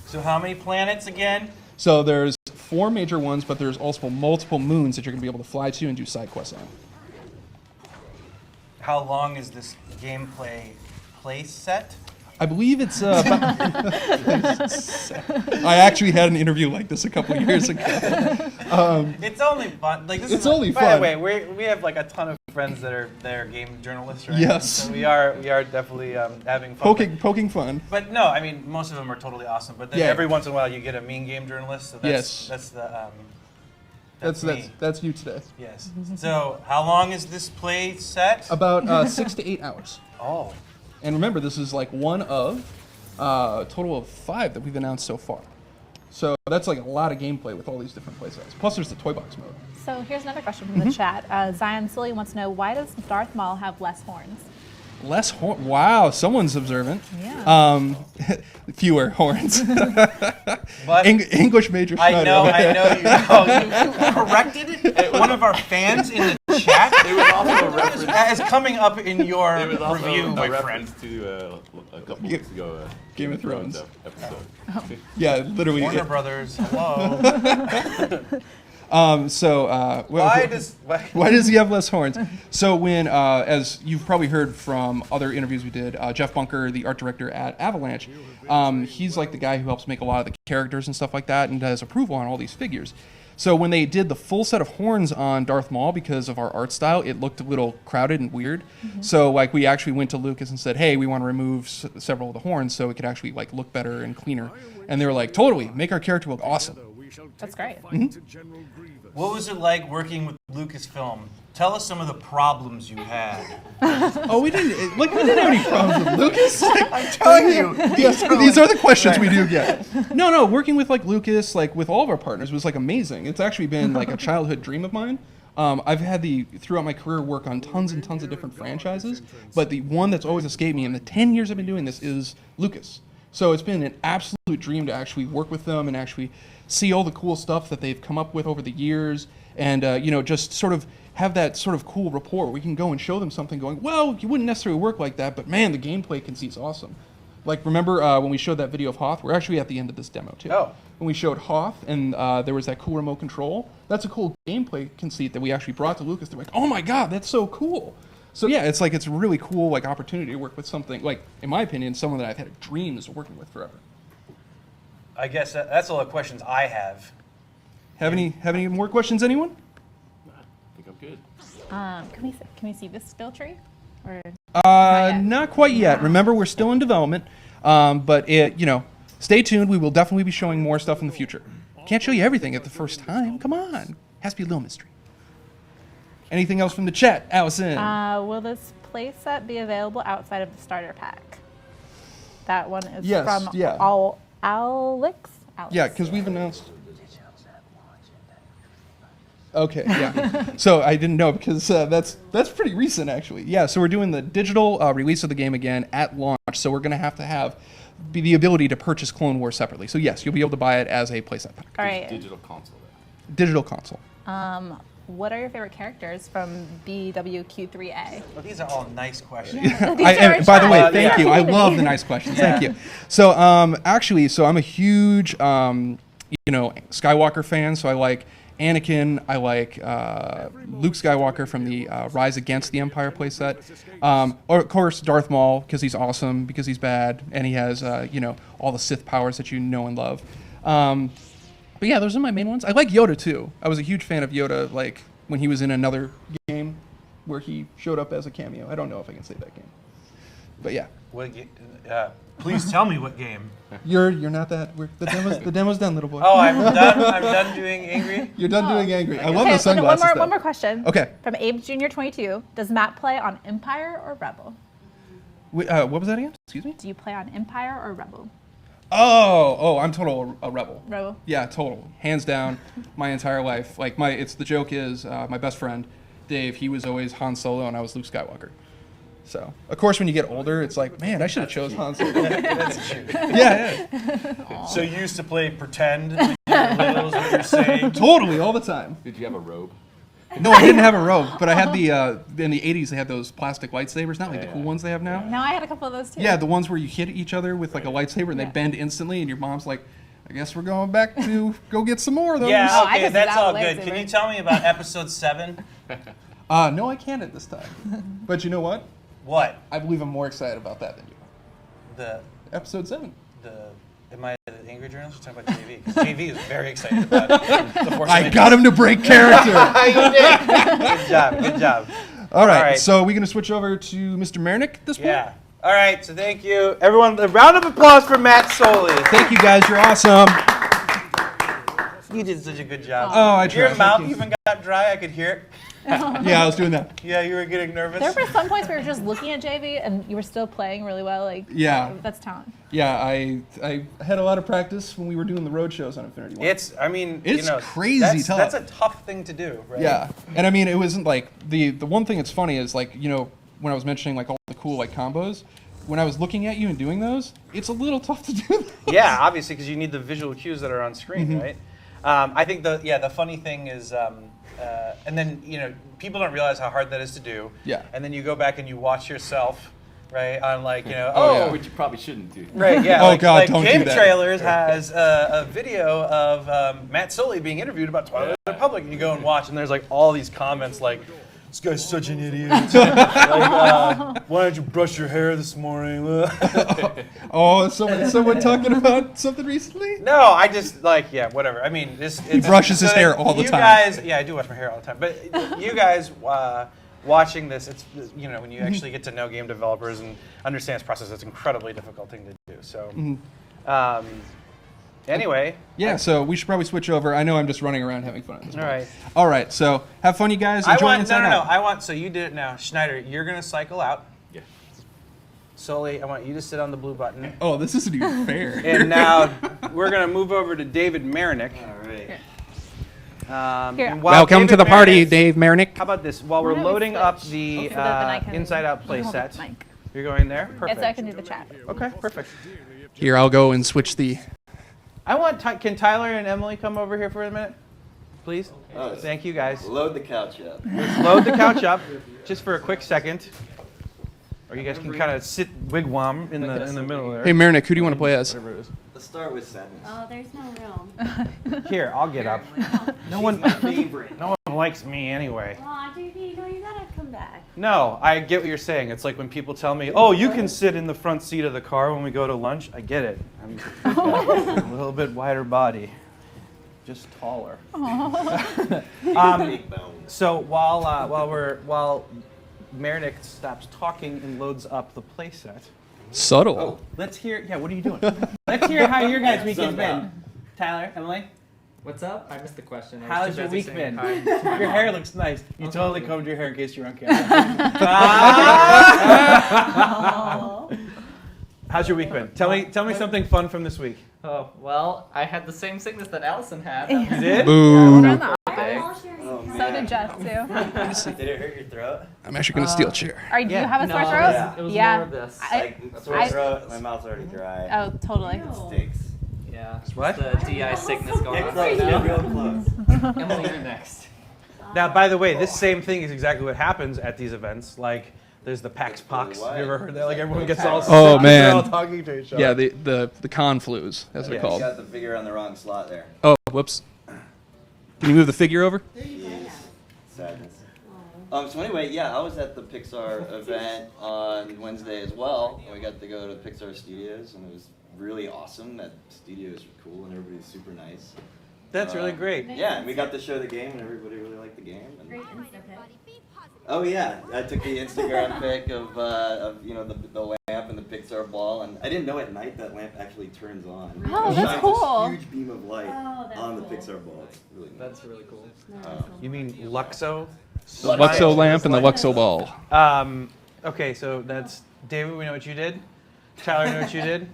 Speaker 2: So how many planets again?
Speaker 3: So there's 4 major ones, but there's also multiple moons that you're going to be able to fly to and do side quests on.
Speaker 2: How long is this gameplay play set?
Speaker 3: I believe it's about... I actually had an interview like this a couple of years ago.
Speaker 2: It's only fun.
Speaker 3: It's only
Speaker 2: By
Speaker 3: fun.
Speaker 2: the way, we have a ton of friends that are game journalists, right?
Speaker 3: Yes.
Speaker 2: So we are definitely having fun.
Speaker 3: Poking fun.
Speaker 2: But no, I mean most of them are totally awesome. But then
Speaker 3: Yeah.
Speaker 2: every once in a while you get a mean game journalist. So that's,
Speaker 3: Yes.
Speaker 2: that's me.
Speaker 3: That's you today.
Speaker 2: Yes. So how long is this play set?
Speaker 3: About 6 to 8 hours.
Speaker 2: Oh.
Speaker 3: And remember, this is one of a total of 5 that we've announced so far. So that's a lot of gameplay with all these different playsets. Plus, there's the toy box mode.
Speaker 1: So here's another question from the chat. Zion Silly wants to know, why does Darth Maul have less horns?
Speaker 3: Less horn. Wow, someone's observant.
Speaker 1: Yeah.
Speaker 3: Fewer horns.
Speaker 2: But
Speaker 3: English major.
Speaker 2: I know
Speaker 3: Schneider.
Speaker 2: you corrected one of our fans in the chat.
Speaker 4: It was also a reference.
Speaker 2: That is coming up in your
Speaker 4: It was also
Speaker 2: review,
Speaker 4: a
Speaker 2: my friend.
Speaker 4: reference to a couple weeks ago.
Speaker 3: Game of Thrones
Speaker 4: episode.
Speaker 3: Yeah, literally.
Speaker 2: Warner Brothers. Hello.
Speaker 3: Why
Speaker 2: Why
Speaker 3: does he have less horns? So when, as you've probably heard from other interviews we did, Jeff Bunker, the art director at Avalanche, he's the guy who helps make a lot of the characters and stuff like that and does approval on all these figures. So when they did the full set of horns on Darth Maul, because of our art style, it looked a little crowded and weird. So we actually went to Lucas and said, hey, we want to remove several of the horns so it could actually look better and cleaner. And they were like, totally, make our character look awesome.
Speaker 1: That's great.
Speaker 2: What was it like working with Lucasfilm? Tell us some of the problems you had.
Speaker 3: Oh, we didn't have any problems with Lucas.
Speaker 2: I'm telling you.
Speaker 3: Yes, these are the questions we do get. No, working with Lucas, with all of our partners was amazing. It's actually been a childhood dream of mine. I've had throughout my career work on tons and tons of different franchises, but the one that's always escaped me in the 10 years I've been doing this is Lucas. So it's been an absolute dream to actually work with them and actually see all the cool stuff that they've come up with over the years, and just sort of have that sort of cool rapport where we can go and show them something going, well, you wouldn't necessarily work like that, but man, the gameplay conceit's awesome. Remember when we showed that video of Hoth? We're actually at the end of this demo too.
Speaker 2: Oh.
Speaker 3: When we showed Hoth and there was that cool remote control, that's a cool gameplay conceit that we actually brought to Lucas. They're like, oh my god, that's so cool. So yeah, it's it's a really cool opportunity to work with something, in my opinion, someone that I've had dreams of working with forever.
Speaker 2: I guess that's all the questions I have.
Speaker 3: Have any more questions, anyone?
Speaker 4: I think I'm good.
Speaker 1: Can we see this skill tree? Or
Speaker 3: Not quite yet. Remember, we're still in development, but stay tuned. We will definitely be showing more stuff in the future. Can't show you everything at the first time. Come on, has to be a little mystery. Anything else from the chat, Allison?
Speaker 1: Will this playset be available outside of the starter pack? That one is
Speaker 3: Yes,
Speaker 1: from
Speaker 3: yeah.
Speaker 1: Alex.
Speaker 3: Yeah, because we've announced. Okay, yeah. So I didn't know because that's pretty recent actually. Yeah, so we're doing the digital release of the game again at launch. So we're going to have the ability to purchase Clone Wars separately. So yes, you'll be able to buy it as a playset pack.
Speaker 1: All right.
Speaker 4: Digital console.
Speaker 3: Digital console.
Speaker 1: What are your favorite characters from BWQ3A?
Speaker 2: Well, these are all nice questions.
Speaker 1: These are
Speaker 3: And by the way,
Speaker 1: chat.
Speaker 3: thank you. I love the nice questions. Thank you. So actually, so I'm a huge Skywalker fan. So I like Anakin. I like Luke Skywalker from the Rise Against the Empire playset. Or of course Darth Maul because he's awesome because he's bad and he has all the Sith powers that you know and love. But yeah, those are my main ones. I like Yoda too. I was a huge fan of Yoda, like when he was in another game where he showed up as a cameo. I don't know if I can say that game, but yeah.
Speaker 2: Please tell me what game.
Speaker 3: You're not that. The demo's done, little boy.
Speaker 2: Oh, I'm done. I'm done doing angry.
Speaker 3: You're done doing angry. I love
Speaker 1: Okay,
Speaker 3: the sunglasses.
Speaker 1: one
Speaker 3: though.
Speaker 1: more question.
Speaker 3: Okay.
Speaker 1: From Abe Jr. 22. Does Matt play on Empire or Rebel?
Speaker 3: What was that again? Excuse me.
Speaker 1: Do you play on Empire or Rebel?
Speaker 3: Oh, I'm total a rebel.
Speaker 1: Rebel.
Speaker 3: Yeah, total, hands down, my entire life. Like the joke is my best friend, Dave. He was always Han Solo, and I was Luke Skywalker. So, of course, when you get older, it's like, man, I should have chose Han Solo.
Speaker 2: That's true.
Speaker 3: Yeah.
Speaker 2: So you used to play pretend. When you were little is what you're saying.
Speaker 3: Totally, all the time.
Speaker 4: Did you have a robe?
Speaker 3: No, I didn't have a robe, but I had in the 80s, they had those plastic lightsabers, not like the cool ones they have now.
Speaker 1: No, I had a couple of those too.
Speaker 3: Yeah, the ones where you hit each other with like a lightsaber and they bend instantly, and your mom's like, I guess we're going back to go get some more of those.
Speaker 2: Yeah,
Speaker 1: Oh, I
Speaker 2: okay,
Speaker 1: just
Speaker 2: that's
Speaker 1: got a
Speaker 2: all good.
Speaker 1: lightsaber.
Speaker 2: Can you tell me about episode 7?
Speaker 3: No, I can't at this time. But you know what?
Speaker 2: What?
Speaker 3: I believe I'm more excited about that than you are.
Speaker 2: The
Speaker 3: Episode 7.
Speaker 2: Am I the angry journalist? You're talking about JV. 'Cause JV is very excited about the Force
Speaker 3: I
Speaker 2: Awakens.
Speaker 3: got him to break character.
Speaker 2: You did. Good job. Good job.
Speaker 3: All right,
Speaker 2: All right.
Speaker 3: so we're going to switch over to Mr. Marinick at this point?
Speaker 2: Yeah. All right. So thank you, everyone. A round of applause for Matt Soley.
Speaker 3: Thank you guys, you're awesome.
Speaker 2: You did such a good job.
Speaker 3: Oh, I
Speaker 2: Your
Speaker 3: tried.
Speaker 2: mouth
Speaker 3: Thank you.
Speaker 2: even got dry. I could hear it.
Speaker 3: Yeah, I was doing that.
Speaker 2: Yeah, you were getting nervous.
Speaker 1: There were some points where you were just looking at JV and you were still playing really well. Like,
Speaker 3: Yeah.
Speaker 1: that's talent.
Speaker 3: Yeah, I had a lot of practice when we were doing the road shows on Infinity War.
Speaker 2: It's
Speaker 3: crazy
Speaker 2: that's,
Speaker 3: tough.
Speaker 2: That's a tough thing to do, right?
Speaker 3: Yeah, and I mean, it wasn't like the one thing that's funny is like when I was mentioning like all the cool like combos, when I was looking at you and doing those, it's a little tough to do those.
Speaker 2: Yeah, obviously, because you need the visual cues that are on screen,
Speaker 3: Mm-hmm.
Speaker 2: right? I think the funny thing is, and then people don't realize how hard that is to do.
Speaker 3: Yeah.
Speaker 2: And then you go back and you watch yourself, right? On like
Speaker 3: Oh, yeah.
Speaker 4: Which you probably shouldn't do.
Speaker 2: Right, yeah.
Speaker 3: Oh,
Speaker 2: like,
Speaker 3: God,
Speaker 2: like
Speaker 3: don't
Speaker 2: Game
Speaker 3: do that.
Speaker 2: Trailers has a video of Matt Soley being interviewed about Twilight Republic, and you go and watch, and there's like all these comments like, "This guy's such an idiot." Like, why didn't you brush your hair this morning?
Speaker 3: Oh, is someone talking about something recently?
Speaker 2: No, I just whatever. I mean, he
Speaker 3: brushes his hair all the time.
Speaker 2: Guys, yeah, I do wash my hair all the time. But you guys watching this, it's when you actually get to know game developers and understand this process, it's an incredibly difficult thing to do. So, anyway.
Speaker 3: Yeah, so we should probably switch over. I know I'm just running around having fun at this point.
Speaker 2: All right.
Speaker 3: All right, so have fun, you guys. Enjoy Inside Out.
Speaker 2: So you did it now, Schneider. You're gonna cycle out.
Speaker 4: Yeah.
Speaker 2: Solely, I want you to sit on the blue button.
Speaker 3: Oh, this isn't even fair.
Speaker 2: And now we're gonna move over to David Marinick.
Speaker 4: All right.
Speaker 1: Here.
Speaker 2: And while
Speaker 3: Welcome to
Speaker 2: David
Speaker 3: the party,
Speaker 2: Marinick-
Speaker 3: Dave Marinick.
Speaker 2: How about this? While we're
Speaker 1: Why don't we
Speaker 2: loading up
Speaker 1: switch?
Speaker 2: the
Speaker 1: So that then I can
Speaker 2: Inside Out
Speaker 1: hold up
Speaker 2: playset,
Speaker 1: the mic.
Speaker 2: you're going there?
Speaker 1: Yes,
Speaker 2: Perfect.
Speaker 1: I can do the chat.
Speaker 2: Okay, perfect.
Speaker 3: Here, I'll go and switch the...
Speaker 2: I want. Can Tyler and Emily come over here for a minute, please?
Speaker 5: Oh,
Speaker 2: Thank you, guys.
Speaker 5: Load the couch up.
Speaker 2: Let's load the couch up, just for a quick second, or you guys can kind of sit wigwam in the middle there.
Speaker 3: Hey, Marinick, who do you want to play as?
Speaker 2: Whatever it is.
Speaker 5: Let's start with Sadness.
Speaker 7: Oh, there's no room.
Speaker 2: Here, I'll get up. No one,
Speaker 5: My favorite.
Speaker 2: no one likes me anyway.
Speaker 7: Aw, JP, no, you gotta come back.
Speaker 2: No, I get what you're saying. It's like when people tell me, "Oh, you can sit in the front seat of the car when we go to lunch." I get it. I'm a little bit wider body, just taller.
Speaker 5: Big bones.
Speaker 2: So while Marinick stops talking and loads up the playset,
Speaker 3: Subtle.
Speaker 2: let's hear. Yeah, what are you doing? Let's hear how your guys' weekend's been. Tyler, Emily.
Speaker 8: What's up? I missed the question. I was
Speaker 2: How's
Speaker 8: too
Speaker 2: your
Speaker 8: busy
Speaker 2: week
Speaker 8: saying
Speaker 2: been?
Speaker 8: hi.
Speaker 2: Your hair looks nice. You
Speaker 8: Oh,
Speaker 2: totally
Speaker 8: thank you.
Speaker 2: combed your hair in case you're on camera.
Speaker 7: Oh.
Speaker 2: How's your week been? Tell me something fun from this week.
Speaker 8: Oh, well, I had the same sickness that Allison had.
Speaker 2: You did?
Speaker 3: Boo.
Speaker 1: We're in the
Speaker 8: Okay.
Speaker 1: office.
Speaker 5: Oh,
Speaker 1: So
Speaker 5: man.
Speaker 1: did Jess too.
Speaker 5: Did it hurt your throat?
Speaker 3: I'm actually going to steal a chair.
Speaker 1: All right, do you have a
Speaker 8: No,
Speaker 1: sore
Speaker 8: it
Speaker 1: throat?
Speaker 8: was- it was
Speaker 1: Yeah.
Speaker 8: more of this.
Speaker 5: Like, sore
Speaker 1: I-
Speaker 5: throat, my mouth's already dry.
Speaker 1: Oh, totally.
Speaker 7: Ew.
Speaker 5: Stinks.
Speaker 8: Yeah.
Speaker 2: What?
Speaker 8: The DI sickness going
Speaker 5: Get
Speaker 8: on
Speaker 5: close,
Speaker 8: right
Speaker 5: get
Speaker 8: now.
Speaker 5: real close.
Speaker 8: Emily, you're next.
Speaker 2: Now, by the way, this same thing is exactly what happens at these events. Like, there's the Pax Pox. Have you ever heard that? Like, everyone gets all sick.
Speaker 3: Oh,
Speaker 2: and
Speaker 3: man.
Speaker 2: They're all talking to each other.
Speaker 3: Yeah, the con flus, as they're
Speaker 2: Yes.
Speaker 5: You
Speaker 3: called.
Speaker 5: got the figure on the wrong slot there.
Speaker 3: Oh, whoops. Can you move the figure over?
Speaker 5: Sadness. So anyway, yeah, I was at the Pixar event on Wednesday as well, and we got to go to Pixar Studios, and it was really awesome. That studio is cool, and everybody's super nice.
Speaker 2: That's really great.
Speaker 5: Yeah, and we got to show the game, and everybody really liked the game. And
Speaker 7: Great Insta pic.
Speaker 5: oh yeah, I took the Instagram pic of you know the lamp and the Pixar ball, and I didn't know at night that lamp actually turns on.
Speaker 1: Oh,
Speaker 5: It
Speaker 1: that's
Speaker 5: shines
Speaker 1: cool.
Speaker 5: This huge beam of light
Speaker 7: Oh, that's
Speaker 5: on the
Speaker 7: cool.
Speaker 5: Pixar ball. It's really nice.
Speaker 8: That's really cool.
Speaker 2: You mean Luxo?
Speaker 3: The Luxo lamp and the Luxo ball.
Speaker 2: Okay, so that's David. We know what you did. Tyler, we know what you did.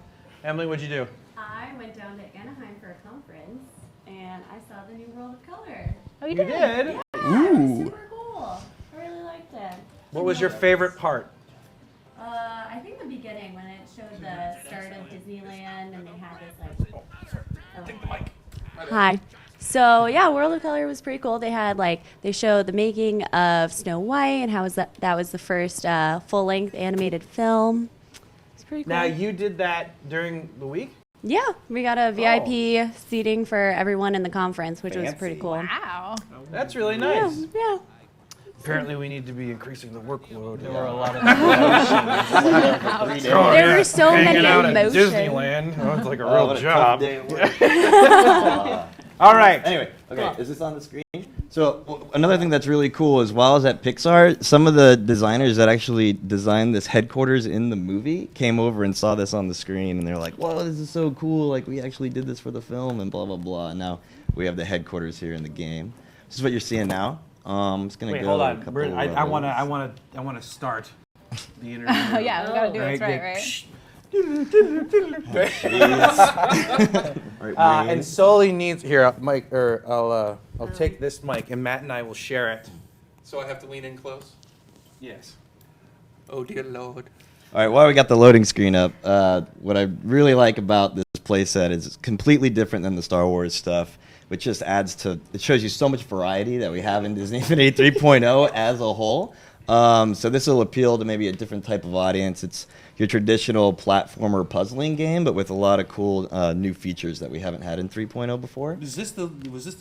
Speaker 2: Emily, what'd you do?
Speaker 7: I went down to Anaheim for a conference and I saw the new World of Color.
Speaker 1: Oh,
Speaker 2: You did.
Speaker 7: Yeah, it was super cool. I really liked it.
Speaker 2: What was your favorite part?
Speaker 7: I think the beginning when it showed the start of Disneyland and they had this like. Hi. So yeah, World of Color was pretty cool. They had they showed the making of Snow White and how was that was the first full-length animated film. It's pretty cool.
Speaker 2: Now you did that during the week.
Speaker 7: Yeah, we got a VIP seating for everyone in the conference, which was pretty
Speaker 5: Fancy.
Speaker 7: cool.
Speaker 1: Wow.
Speaker 2: That's really
Speaker 7: Yeah,
Speaker 2: nice.
Speaker 7: yeah.
Speaker 2: Apparently, we need to be increasing the workload.
Speaker 8: There were a lot of
Speaker 7: There were so many
Speaker 2: Hanging out at
Speaker 7: emotions.
Speaker 2: Disneyland. Oh, it's like a
Speaker 5: Oh,
Speaker 2: real
Speaker 5: what a
Speaker 2: job.
Speaker 5: tough day at work.
Speaker 2: All right.
Speaker 5: Anyway, okay, is this on the screen? So another thing that's really cool is while I was at Pixar, some of the designers that actually designed this headquarters in the movie came over and saw this on the screen, and they're like, "Whoa, this is so cool! Like we actually did this for the film, and blah blah blah." And now we have the headquarters here in the game. This is what you're seeing now. I'm just gonna
Speaker 2: Wait,
Speaker 5: go.
Speaker 2: hold
Speaker 5: a
Speaker 2: on.
Speaker 5: couple
Speaker 2: I want
Speaker 5: levels.
Speaker 2: to start the interview.
Speaker 1: Oh yeah, we gotta do this right, right?
Speaker 5: All right,
Speaker 2: And Sully needs here, Mike, or I'll take this mic, and Matt and I will share it.
Speaker 3: So I have to lean in close?
Speaker 2: Yes.
Speaker 3: Oh, dear Lord.
Speaker 5: All right, while we got the loading screen up, what I really like about this playset is it's completely different than the Star Wars stuff, which just adds to, it shows you so much variety that we have in Disney Infinity 3.0 as a whole. So this will appeal to maybe a different type of audience. It's your traditional platformer puzzling game, but with a lot of cool new features that we haven't had in 3.0 before.
Speaker 2: Was this the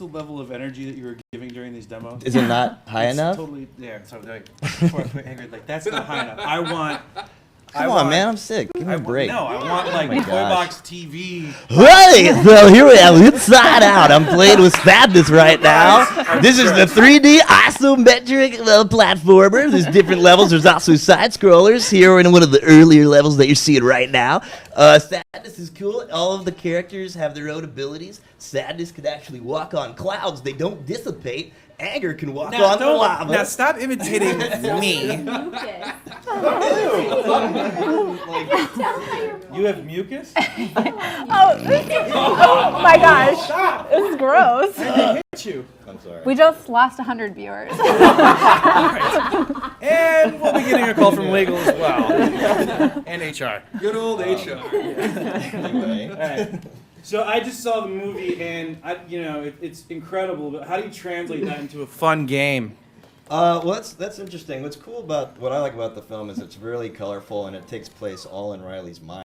Speaker 2: level of energy that you were giving during these demos?
Speaker 5: Is it not high
Speaker 2: It's
Speaker 5: enough?
Speaker 2: Totally. Yeah. So before I put angry, that's not high enough. I want.
Speaker 5: Come on, man, I'm sick. Give me a break.
Speaker 2: No, I want like
Speaker 5: my
Speaker 2: Toy
Speaker 5: gosh.
Speaker 2: Box TV.
Speaker 5: Hey, so here we have Inside Out. I'm playing with Sadness right now. This is the 3D isometric platformer. There's different levels. There's also side scrollers. Here we're in one of the earlier levels that you're seeing right now. Sadness is cool. All of the characters have their own abilities. Sadness can actually walk on clouds. They don't dissipate. Anger can walk on lava.
Speaker 2: Now stop imitating me.
Speaker 7: Lucas.
Speaker 2: You have mucus?
Speaker 1: Oh, oh my gosh, this is gross.
Speaker 2: Hit you.
Speaker 5: I'm sorry.
Speaker 1: We just lost 100 viewers.
Speaker 2: And we'll be getting a call from legal as well. And HR.
Speaker 3: Good old HR.
Speaker 5: Anyway.
Speaker 2: All right. So I just saw the movie, and it's incredible. But how do you translate that into a fun game?
Speaker 5: Well, that's interesting. What's cool about what I like about the film is it's really colorful and it takes place all in Riley's mind.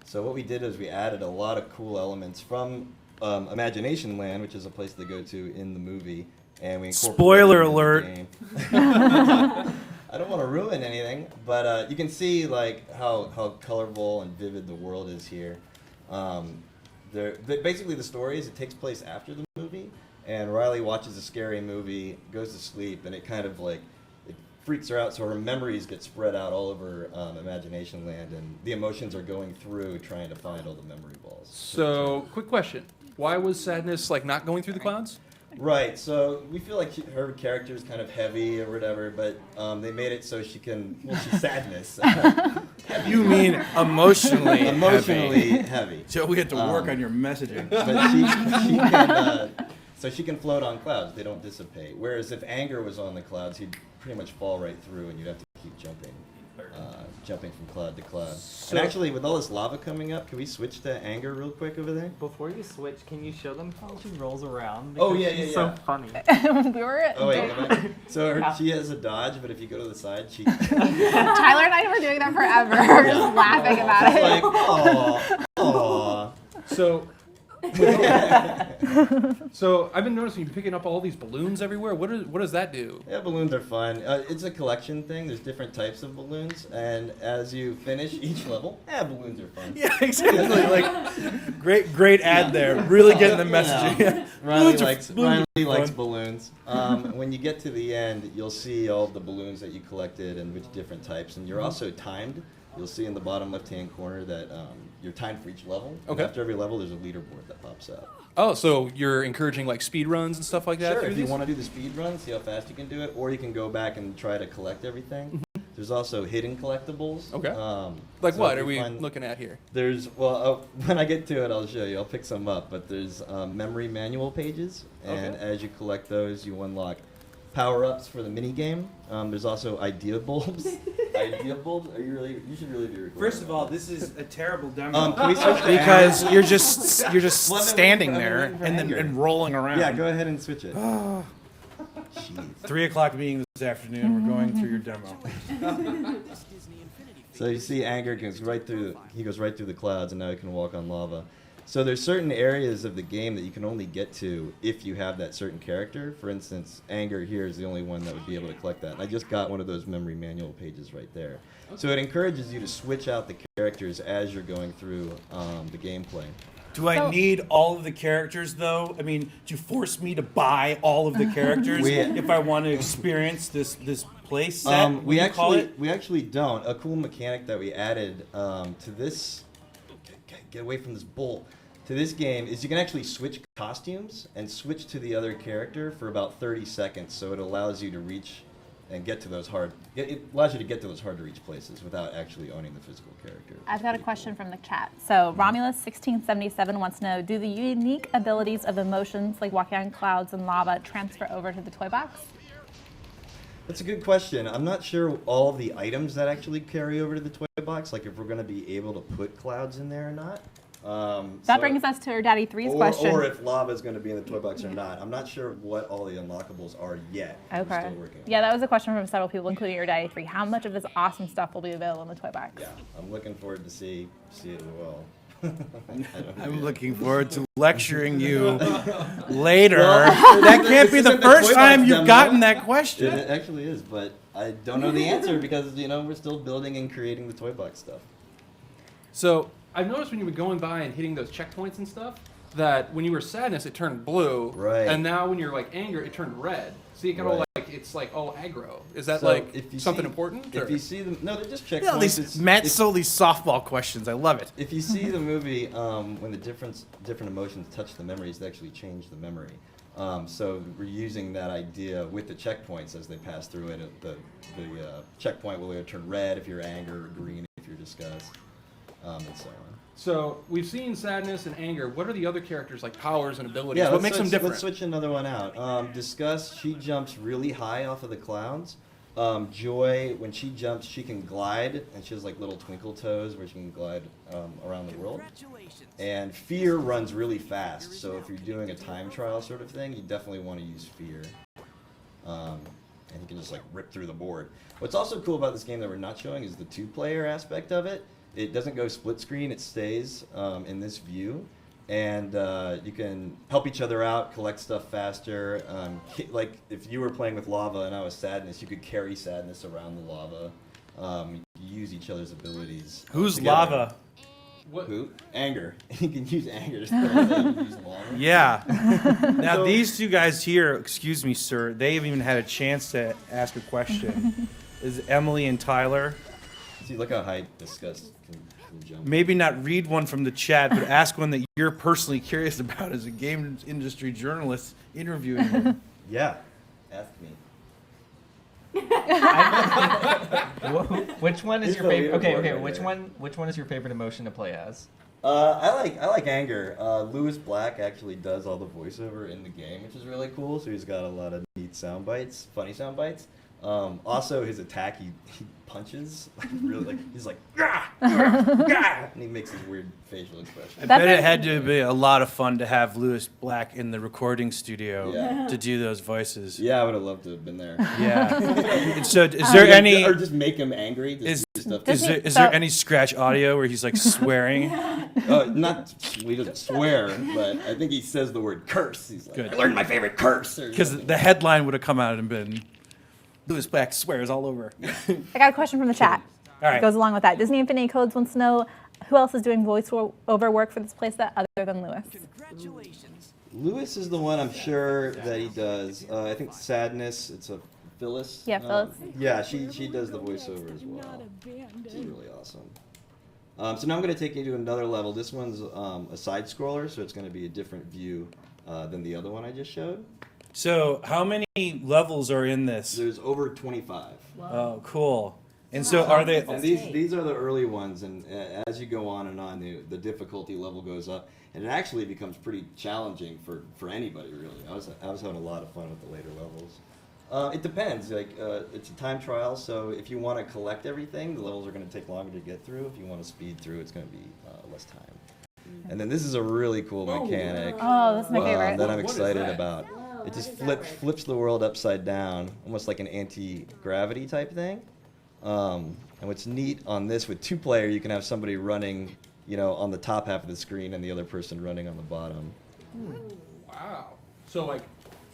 Speaker 5: So what we did is we added a lot of cool elements from Imagination Land, which is a place they go to in the movie, and we incorporated
Speaker 2: Spoiler
Speaker 5: it into the
Speaker 2: alert.
Speaker 5: game. I don't want to ruin anything, but you can see like how colorful and vivid the world is here. Basically, the story is it takes place after the movie, and Riley watches a scary movie, goes to sleep, and it kind of like it freaks her out. So her memories get spread out all over Imagination Land, and the emotions are going through trying to find all the memory balls.
Speaker 3: So, quick question. Why was Sadness like not going through the clouds?
Speaker 5: Right, so we feel like her character is kind of heavy or whatever, but they made it so she can, well, she's Sadness.
Speaker 2: You mean emotionally
Speaker 5: Emotionally heavy.
Speaker 2: So we had to work on your messaging.
Speaker 5: But she can, so she can float on clouds. They don't dissipate. Whereas if anger was on the clouds, he'd pretty much fall right through, and you'd have to keep jumping from cloud to cloud. And actually, with all this lava coming up, can we switch to anger real quick over there?
Speaker 8: Before you switch, can you show them how she rolls around?
Speaker 5: Oh,
Speaker 8: Because
Speaker 5: yeah,
Speaker 8: she's
Speaker 5: yeah.
Speaker 8: so funny.
Speaker 1: We were.
Speaker 5: Oh wait, so she has a dodge, but if you go to the side, she.
Speaker 1: Tyler and I were doing that forever. We're just laughing about it.
Speaker 5: Like, aw.
Speaker 3: So, so I've been noticing you picking up all these balloons everywhere. What does that do?
Speaker 5: Yeah, balloons are fun. It's a collection thing. There's different types of balloons, and as you finish each level, balloons are fun.
Speaker 2: Yeah, exactly. Like, great ad there. Really getting the messaging. Yeah.
Speaker 5: Riley likes balloons. When you get to the end, you'll see all the balloons that you collected and which different types, and you're also timed. You'll see in the bottom left-hand corner that you're timed for each level.
Speaker 3: Okay.
Speaker 5: And after every level, there's a leaderboard that pops out.
Speaker 3: Oh, so you're encouraging like speed runs and stuff like that?
Speaker 5: Sure,
Speaker 3: through
Speaker 5: if you
Speaker 3: these?
Speaker 5: want to do the speed run, see how fast you can do it, or you can go back and try to collect everything. There's also hidden collectibles.
Speaker 3: Okay.
Speaker 5: so
Speaker 3: Like what
Speaker 5: if
Speaker 3: are
Speaker 5: you
Speaker 3: we
Speaker 5: find-
Speaker 3: looking at here?
Speaker 5: There's, when I get to it, I'll show you. I'll pick some up, but there's memory manual pages, and
Speaker 3: Okay.
Speaker 5: as you collect those, you unlock power-ups for the mini game. There's also idea bulbs. Idea bulbs? You should really be recording.
Speaker 2: First of all, this is a terrible demo.
Speaker 5: Can we switch to
Speaker 2: because
Speaker 5: anger?
Speaker 2: you're just
Speaker 5: Well, then
Speaker 2: standing
Speaker 5: I'm
Speaker 2: there
Speaker 5: waiting for
Speaker 2: and
Speaker 5: anger.
Speaker 2: and rolling around.
Speaker 5: Yeah, go ahead and switch it. Jeez.
Speaker 2: 3:00 meeting this afternoon. We're going through your demo.
Speaker 5: So you see, anger goes right through. He goes right through the clouds, and now he can walk on lava. So there's certain areas of the game that you can only get to if you have that certain character. For instance, anger here is the only one that would be able to collect that. And I just got one of those memory manual pages right there. So it encourages you to switch out the characters as you're going through the gameplay.
Speaker 2: Do I need all of the characters, though? I mean, do you force me to buy all of the characters if I want to experience this place set?
Speaker 5: We actually don't. A cool mechanic that we added to this. Get away from this bull. To this game is you can actually switch costumes and switch to the other character for about 30 seconds. So it allows you to reach and get to those hard. It allows you to get to those hard to reach places without actually owning the physical character.
Speaker 1: I've got a question from the chat. So Romulus1677 wants to know, do the unique abilities of emotions like walking on clouds and lava transfer over to the toy box?
Speaker 5: That's a good question. I'm not sure all the items that actually carry over to the toy box, like if we're going to be able to put clouds in there or not.
Speaker 1: That brings us to our Daddy 3's question.
Speaker 5: Or if lava is going to be in the toy box or not. I'm not sure what all the unlockables are yet.
Speaker 1: Okay.
Speaker 5: We're still working on
Speaker 1: Yeah, that was a question from several people, including your Daddy 3. How much of this awesome stuff will be available in the toy box?
Speaker 5: Yeah, I'm looking forward to see it as well.
Speaker 2: I'm looking forward to lecturing you later. That can't be the first time you've gotten that question.
Speaker 5: It actually is, but I don't know the answer because we're still building and creating the toy box stuff.
Speaker 3: So I've noticed when you were going by and hitting those checkpoints and stuff, that when you were sadness, it turned blue.
Speaker 5: Right.
Speaker 3: And now when you're like anger, it turned red. So you kind of
Speaker 5: Right.
Speaker 3: like, it's like all aggro. Is that
Speaker 5: So
Speaker 3: like
Speaker 5: if you
Speaker 3: something
Speaker 5: see-
Speaker 3: important?
Speaker 5: If
Speaker 3: or-
Speaker 5: you see them, no, they're just checkpoints.
Speaker 2: Yeah, these Matt stole these softball questions. I love it.
Speaker 5: If you see the movie, when the different emotions touch the memories, they actually change the memory. So we're using that idea with the checkpoints as they pass through it. The checkpoint will either turn red if you're anger, or green if you're disgust, and so on.
Speaker 3: So we've seen sadness and anger. What are the other characters like powers and abilities?
Speaker 5: Yeah,
Speaker 3: what makes them different?
Speaker 5: Let's switch another one out. Disgust, she jumps really high off of the clouds. Joy, when she jumps, she can glide, and she has like little twinkle toes where she can glide around the world. And Fear runs really fast, so if you're doing a time trial sort of thing, you definitely want to use Fear. And you can just like rip through the board. What's also cool about this game that we're not showing is the two-player aspect of it. It doesn't go split screen, it stays in this view. And you can help each other out, collect stuff faster. Like if you were playing with lava and I was sadness, you could carry sadness around the lava. You use each other's abilities.
Speaker 2: Who's
Speaker 5: together.
Speaker 2: lava?
Speaker 5: Who? Anger. You can use anger to use lava.
Speaker 2: Yeah. Now these two guys here, excuse me, sir, they haven't even had a chance to ask a question. Is Emily and Tyler?
Speaker 5: See, look how high disgust can jump.
Speaker 2: maybe not read one from the chat, but ask one that you're personally curious about as a game industry journalist interviewing them.
Speaker 5: Yeah, ask me.
Speaker 8: Which one is
Speaker 5: He's
Speaker 8: your
Speaker 5: the
Speaker 8: favorite? Okay,
Speaker 5: leaderboard
Speaker 8: okay.
Speaker 5: right
Speaker 8: Which
Speaker 5: there.
Speaker 8: one is your favorite emotion to play as?
Speaker 5: I like Anger. Lewis Black actually does all the voiceover in the game, which is really cool. So he's got a lot of neat sound bites, funny sound bites. Also, his attack, he punches like really like he's like "Gah! Gah! Gah!" and he makes this weird facial expression.
Speaker 2: I bet it had to be a lot of fun to have Lewis Black in the recording studio
Speaker 5: Yeah.
Speaker 2: to do those voices.
Speaker 5: Yeah, I would have loved to have been there.
Speaker 2: Yeah. And so, is there any?
Speaker 5: or just make him angry? Just
Speaker 2: Is,
Speaker 5: do stuff.
Speaker 2: is there any scratch audio where he's like swearing?
Speaker 5: Not he doesn't swear, but I think he says the word curse. He's like,
Speaker 2: Good.
Speaker 5: I learned my favorite curse.
Speaker 2: Because the headline would have come out and been, Lewis Black swears all over.
Speaker 1: I got a question from the chat.
Speaker 2: All right.
Speaker 1: It goes along with that. Disney Infinity Codes wants to know who else is doing voiceover work for this playset other than Lewis.
Speaker 5: Lewis is the one I'm sure that he does. I think Sadness. It's a Phyllis.
Speaker 1: Yeah, Phyllis.
Speaker 5: Yeah, she does the voiceover as well. She's really awesome. So now I'm going to take you to another level. This one's a side scroller, so it's going to be a different view than the other one I just showed.
Speaker 2: So, how many levels are in this?
Speaker 5: There's over 25.
Speaker 2: Oh, cool. And so, are they?
Speaker 5: And these are the early ones, and as you go on and on, the difficulty level goes up, and it actually becomes pretty challenging for anybody really. I was having a lot of fun with the later levels. It depends. Like it's a time trial, so if you want to collect everything, the levels are going to take longer to get through. If you want to speed through, it's going to be less time. And then this is a really cool mechanic
Speaker 1: Oh, that's my favorite.
Speaker 5: that I'm
Speaker 3: What is
Speaker 5: excited
Speaker 3: that?
Speaker 5: about. It just flips the world upside down, almost like an anti-gravity type thing. And what's neat on this, with 2-player, you can have somebody running, on the top half of the screen and the other person running on the bottom.
Speaker 3: Wow. So like,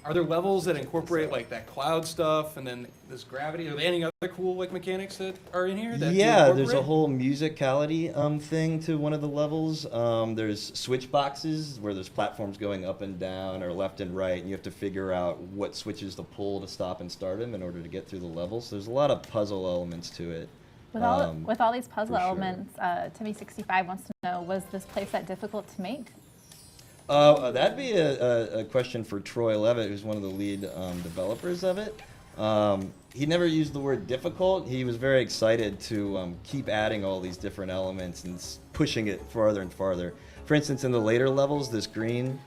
Speaker 3: are there levels that incorporate like that cloud stuff and then this gravity? Are there any other cool like mechanics that are in here? That you
Speaker 5: Yeah, there's a
Speaker 3: incorporate?
Speaker 5: whole musicality thing to one of the levels. There's switch boxes where there's platforms going up and down or left and right, and you have to figure out what switches to pull to stop and start them in order to get through the levels. There's a lot of puzzle elements to it.
Speaker 1: With all these puzzle
Speaker 5: for sure.
Speaker 1: elements, Timmy65 wants to know, was this playset difficult to make?
Speaker 5: That'd be a question for Troy Levitt, who's one of the lead developers of it. He never used the word difficult. He was very excited to keep adding all these different elements and pushing it farther and farther. For instance, in the later levels, this green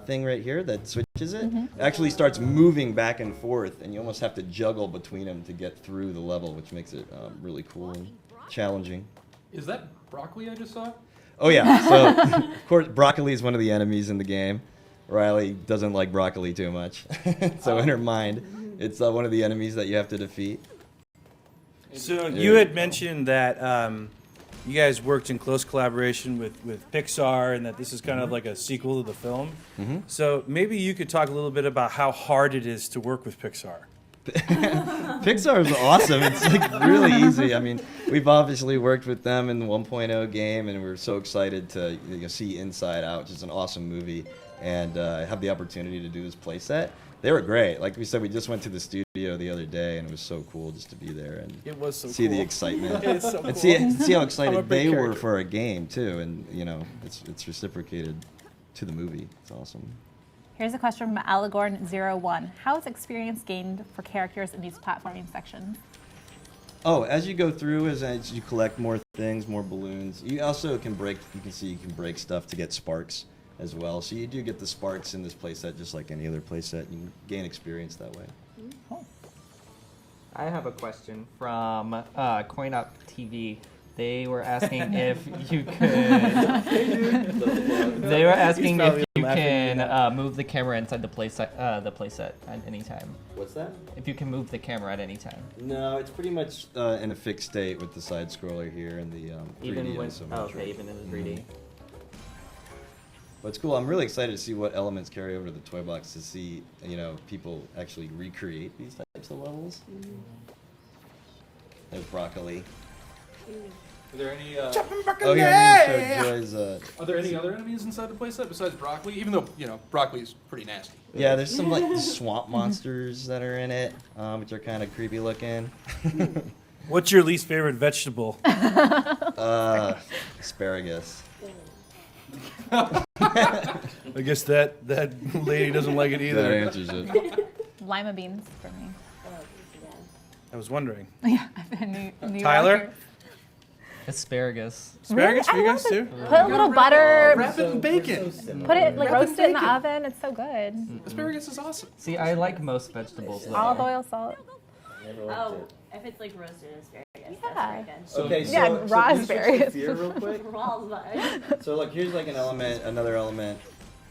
Speaker 5: thing right here that switches it actually starts moving back and forth, and you almost have to juggle between them to get through the level, which makes it really cool and challenging.
Speaker 3: Is that broccoli I just saw?
Speaker 5: Oh yeah, so of course broccoli is one of the enemies in the game. Riley doesn't like broccoli too much, so in her mind, it's one of the enemies that you have to defeat.
Speaker 2: So, you had mentioned that you guys worked in close collaboration with Pixar, and that this is kind of like a sequel to the film. So, maybe you could talk a little bit about how hard it is to work with Pixar.
Speaker 5: Pixar is awesome. It's like really easy. I mean, we've obviously worked with them in the 1.0 game, and we're so excited to see Inside Out, which is an awesome movie, and have the opportunity to do this playset. They were great. Like we said, we just went to the studio the other day, and it was so cool just to be there and
Speaker 2: It was so
Speaker 5: see
Speaker 2: cool.
Speaker 5: the excitement
Speaker 2: It's so
Speaker 5: and
Speaker 2: cool.
Speaker 5: see how
Speaker 2: I'm a
Speaker 5: excited
Speaker 2: big
Speaker 5: they were
Speaker 2: character.
Speaker 5: for a game too. And it's reciprocated to the movie. It's awesome.
Speaker 1: Here's a question from Alagorn01. How is experience gained for characters in these platforming sections?
Speaker 5: Oh, as you go through, as you collect more things, more balloons, you also can break. You can see you can break stuff to get sparks as well. So you do get the sparks in this playset, just like any other playset. You can gain experience that way.
Speaker 8: I have a question from CoinUp TV. They were asking if you could. They were asking if you can move the camera inside the playset at any time.
Speaker 5: What's that?
Speaker 8: If you can move the camera at any time.
Speaker 5: No, it's pretty much in a fixed state with the side scroller here and the 3D
Speaker 8: Even when
Speaker 5: isometric.
Speaker 8: even in the 3D.
Speaker 5: But it's cool. I'm really excited to see what elements carry over to the toy box to see, people actually recreate these types of levels. There's broccoli.
Speaker 3: Are there any?
Speaker 5: Oh, here, I'm going to show Joy's.
Speaker 3: Are there any other enemies inside the playset besides broccoli? Even though broccoli is pretty nasty.
Speaker 5: Yeah, there's some swamp monsters that are in it, which are kind of creepy looking.
Speaker 2: What's your least favorite vegetable?
Speaker 5: Asparagus.
Speaker 2: I guess that lady doesn't like it
Speaker 5: That
Speaker 2: either.
Speaker 5: answers it.
Speaker 1: Lima beans for me.
Speaker 2: I was wondering.
Speaker 1: Yeah, New
Speaker 2: Tyler?
Speaker 1: Yorker.
Speaker 8: Asparagus.
Speaker 2: Asparagus for
Speaker 1: Really?
Speaker 2: you
Speaker 1: I
Speaker 2: guys
Speaker 1: love
Speaker 2: too?
Speaker 1: it. Put a little butter.
Speaker 2: Wrap it in bacon.
Speaker 1: Put it like
Speaker 2: Wrap it in
Speaker 1: roast it in the
Speaker 2: bacon.
Speaker 1: oven. It's so good.
Speaker 2: Asparagus is awesome.
Speaker 8: See, I like most vegetables. Though.
Speaker 1: Olive oil, salt.
Speaker 7: Oh, if it's like roasted asparagus,
Speaker 1: Yeah.
Speaker 7: that's very good.
Speaker 5: Okay, so,
Speaker 1: Yeah,
Speaker 5: so
Speaker 1: raw
Speaker 5: can you switch to
Speaker 1: asparagus.
Speaker 5: fear real quick? So look, here's like another element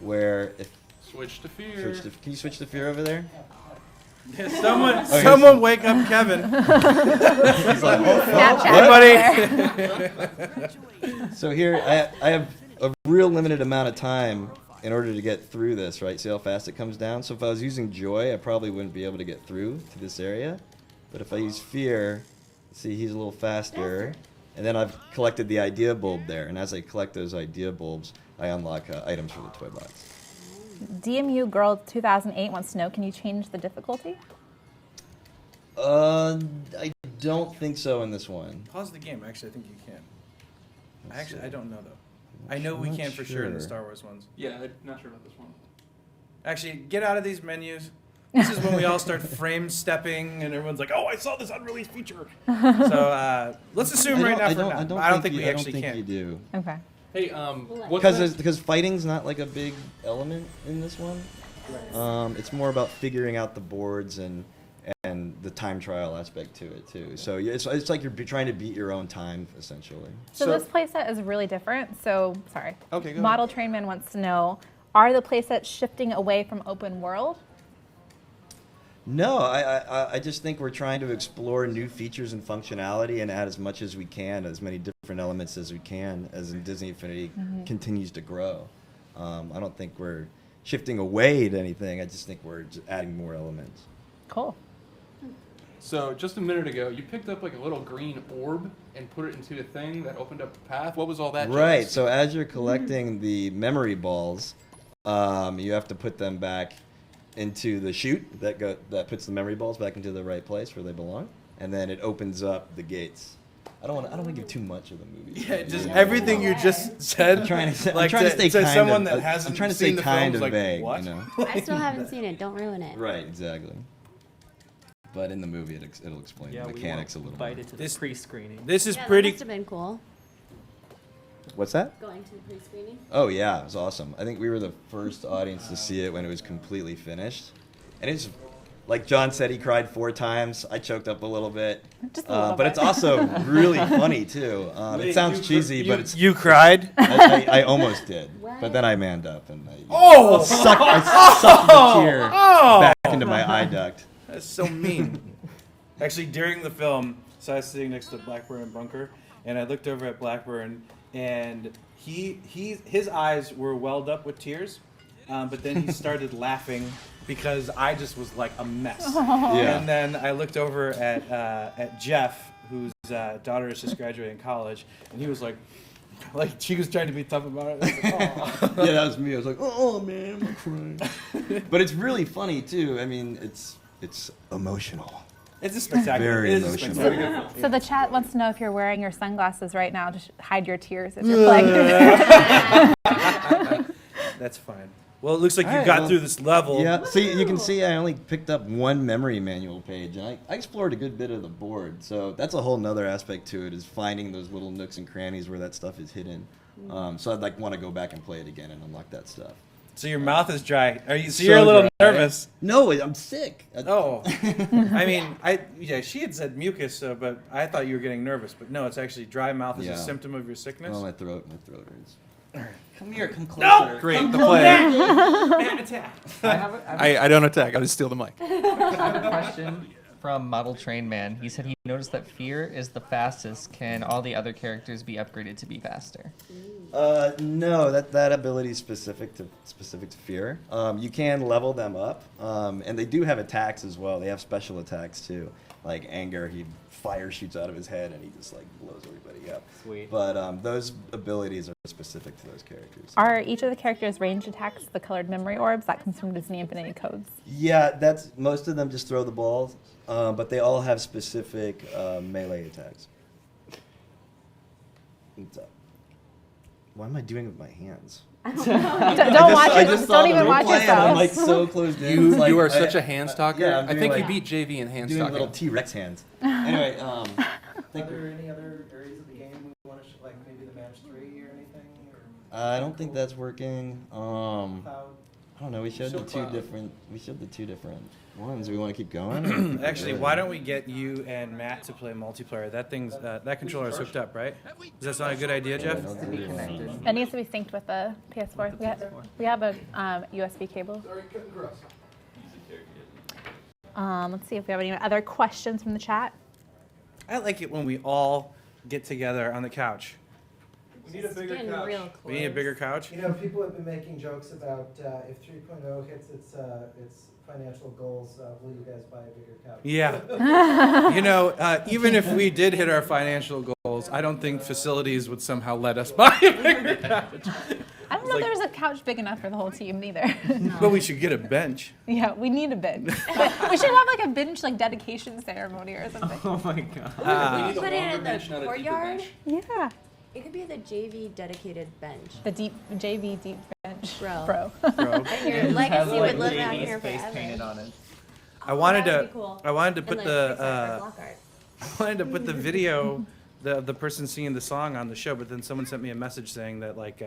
Speaker 5: where if
Speaker 3: Switch to fear.
Speaker 5: can you switch to fear over there?
Speaker 2: Someone wake up Kevin.
Speaker 5: He's like,
Speaker 1: Snapchat.
Speaker 5: So here, I have a real limited amount of time in order to get through this, right? See how fast it comes down? So if I was using joy, I probably wouldn't be able to get through to this area. But if I use fear, see, he's a little faster. And then I've collected the idea bulb there. And as I collect those idea bulbs, I unlock items for the toy box.
Speaker 1: DMU Girl 2008 wants to know, can you change the difficulty?
Speaker 5: I don't think so in this one.
Speaker 2: Pause the game. Actually, I think you can. I don't know though. I know we
Speaker 5: not
Speaker 2: can for sure in the
Speaker 5: sure.
Speaker 2: Star Wars ones.
Speaker 3: Yeah, I'm not sure about this one.
Speaker 2: Actually, get out of these menus. This is when we all start frame stepping and everyone's like, "Oh, I saw this unreleased feature." So let's assume right now for now. I don't think we actually
Speaker 5: I don't think
Speaker 2: can.
Speaker 5: you do.
Speaker 1: Okay.
Speaker 3: Hey, what's that?
Speaker 5: Because fighting's not like a big element in this one. It's more about figuring out the boards and the time trial aspect to it too. So it's like you're trying to beat your own time essentially.
Speaker 1: So this playset is really different. So, sorry.
Speaker 2: Okay, go
Speaker 1: Model Trainman wants to know, are the playsets shifting away from open world?
Speaker 5: No, I just think we're trying to explore new features and functionality and add as much as we can, as many different elements as we can, as in Disney Infinity continues to grow. I don't think we're shifting away to anything. I just think we're just adding more elements.
Speaker 1: Cool.
Speaker 3: So just a minute ago, you picked up like a little green orb and put it into a thing that opened up a path. What was all that?
Speaker 5: Right.
Speaker 3: Jess?
Speaker 5: So as you're collecting the memory balls, you have to put them back into the chute that puts the memory balls back into the right place where they belong, and then it opens up the gates. I don't want to give too much of the movie.
Speaker 2: Yeah, just everything you just said.
Speaker 5: I'm trying to
Speaker 2: to
Speaker 5: stay kind
Speaker 2: someone
Speaker 5: of,
Speaker 2: that hasn't
Speaker 5: I'm trying to
Speaker 2: seen
Speaker 5: stay
Speaker 2: the
Speaker 5: kind
Speaker 2: films,
Speaker 5: of
Speaker 2: like,
Speaker 5: vague,
Speaker 2: what?
Speaker 5: you know.
Speaker 7: I still haven't seen it. Don't ruin it.
Speaker 5: Right, exactly. But in the movie, it'll explain the mechanics a little more.
Speaker 8: Invited to the
Speaker 2: This-
Speaker 8: pre-screening.
Speaker 2: This is
Speaker 7: Yeah, that
Speaker 2: pretty.
Speaker 7: must have been cool.
Speaker 5: What's that?
Speaker 7: Going to the pre-screening.
Speaker 5: Oh yeah, it was awesome. I think we were the first audience to see it when it was completely finished, and it's like John said, he cried 4 times. I choked up a little bit,
Speaker 1: Just a little
Speaker 5: but
Speaker 1: bit.
Speaker 5: it's also really funny too. It sounds cheesy, but it's
Speaker 2: You cried.
Speaker 5: I almost did, but then I manned up and I
Speaker 2: Oh!
Speaker 5: sucked the tear back into my eye duct.
Speaker 2: That's so mean. Actually, during the film, so I was sitting next to Blackburn and Bunker, and I looked over at Blackburn, and his eyes were welled up with tears, but then he started laughing because I just was like a mess.
Speaker 5: Yeah.
Speaker 2: And then I looked over at Jeff, whose daughter is just graduating college, and he was like she was trying to be tough about it. I was like, "Oh."
Speaker 5: Yeah, that was me. I was like, oh man, I'm crying. But it's really funny too. I mean, it's emotional.
Speaker 2: It's a spectacular.
Speaker 5: Very
Speaker 2: it is a
Speaker 5: emotional.
Speaker 2: spectacular film.
Speaker 1: So the chat wants to know if you're wearing your sunglasses right now to hide your tears if you're playing through.
Speaker 2: That's fine. Well, it looks like you
Speaker 5: Alright,
Speaker 2: got
Speaker 5: well,
Speaker 2: through this level.
Speaker 5: Yeah, see, you can see I only picked up one memory manual page, and I explored a good bit of the board. So that's a whole nother aspect to it, is finding those little nooks and crannies where that stuff is hidden. So I'd want to go back and play it again and unlock that stuff.
Speaker 2: So your mouth is dry. So
Speaker 5: So
Speaker 2: you're a little
Speaker 5: dry.
Speaker 2: nervous.
Speaker 5: No, I'm sick.
Speaker 2: Oh, I mean, she had said mucus, but I thought you were getting nervous. But no, it's actually dry mouth is a
Speaker 5: Yeah.
Speaker 2: symptom of your sickness.
Speaker 5: Oh, my throat hurts.
Speaker 8: Come here, come closer.
Speaker 3: Great, the play.
Speaker 2: Man, attack.
Speaker 3: I don't attack. I just steal the mic.
Speaker 8: I have a question from Model Train Man. He said he noticed that Fear is the fastest. Can all the other characters be upgraded to be faster?
Speaker 5: No, that ability is specific to Fear. You can level them up, and they do have attacks as well. They have special attacks too, like Anger. Fire shoots out of his head and he just blows everybody up.
Speaker 8: Sweet.
Speaker 5: But those abilities are specific to those characters.
Speaker 1: Are each of the characters' range attacks the colored memory orbs? That comes from Disney Infinity Codes.
Speaker 5: Yeah, that's most of them just throw the balls, but they all have specific melee attacks. Why am I doing it with my hands?
Speaker 1: Don't watch
Speaker 5: I
Speaker 1: it.
Speaker 5: just saw
Speaker 1: Don't
Speaker 5: the
Speaker 1: even watch
Speaker 5: replay and I'm
Speaker 1: yourself.
Speaker 5: like so closed in.
Speaker 9: You,
Speaker 5: It's like,
Speaker 9: you are such a hand stalker.
Speaker 5: yeah, I'm
Speaker 9: I
Speaker 5: doing
Speaker 9: think you
Speaker 5: like-
Speaker 9: beat JV in hand
Speaker 5: doing
Speaker 9: stalking.
Speaker 5: little T-Rex hands. Anyway,
Speaker 2: Are there any other areas of the game we want to like maybe the match 3 or anything? Or
Speaker 5: I don't think that's working.
Speaker 2: cloud?
Speaker 5: I don't know. We showed
Speaker 9: Show
Speaker 5: the two
Speaker 9: cloud.
Speaker 5: different. We showed the two different ones. We want to keep going.
Speaker 2: Actually, why don't we get you and Matt to play multiplayer? That thing's that controller is hooked up, right? Does that sound a good idea, Jeff?
Speaker 1: That needs to be synced with the PS4. We have a USB cable. Let's see if we have any other questions from the chat.
Speaker 2: I like it when we all get together on the couch.
Speaker 4: We need a bigger
Speaker 7: Getting
Speaker 4: couch.
Speaker 7: real close.
Speaker 2: We need a bigger couch.
Speaker 10: You know, people have been making jokes about if 3.0 hits its financial goals, will you guys buy a bigger couch?
Speaker 2: Yeah. You know, even if we did hit our financial goals, I don't think facilities would somehow let us buy a bigger couch.
Speaker 1: I don't know if there's a couch big enough for the whole team either.
Speaker 2: But we should get a bench.
Speaker 1: Yeah, we need a bench. We should have like a bench like dedication ceremony or something.
Speaker 8: Oh my god.
Speaker 3: We need a
Speaker 7: Put it
Speaker 3: longer
Speaker 7: in
Speaker 3: bench,
Speaker 7: the
Speaker 3: not a deeper
Speaker 7: courtyard.
Speaker 3: bench.
Speaker 1: Yeah.
Speaker 7: It could be the JV dedicated bench.
Speaker 1: The JV deep bench.
Speaker 7: Bro.
Speaker 2: Bro.
Speaker 7: And your
Speaker 8: Have,
Speaker 7: legacy
Speaker 8: like,
Speaker 7: would live out
Speaker 8: JV's
Speaker 7: here
Speaker 8: face
Speaker 7: forever.
Speaker 8: painted on it.
Speaker 2: I wanted
Speaker 7: That would
Speaker 2: to
Speaker 7: be cool.
Speaker 2: I wanted to
Speaker 7: And,
Speaker 2: put
Speaker 7: like,
Speaker 2: the
Speaker 7: fix our block art.
Speaker 2: I wanted to put the video the person singing the song on the show, but then someone sent me a message saying that like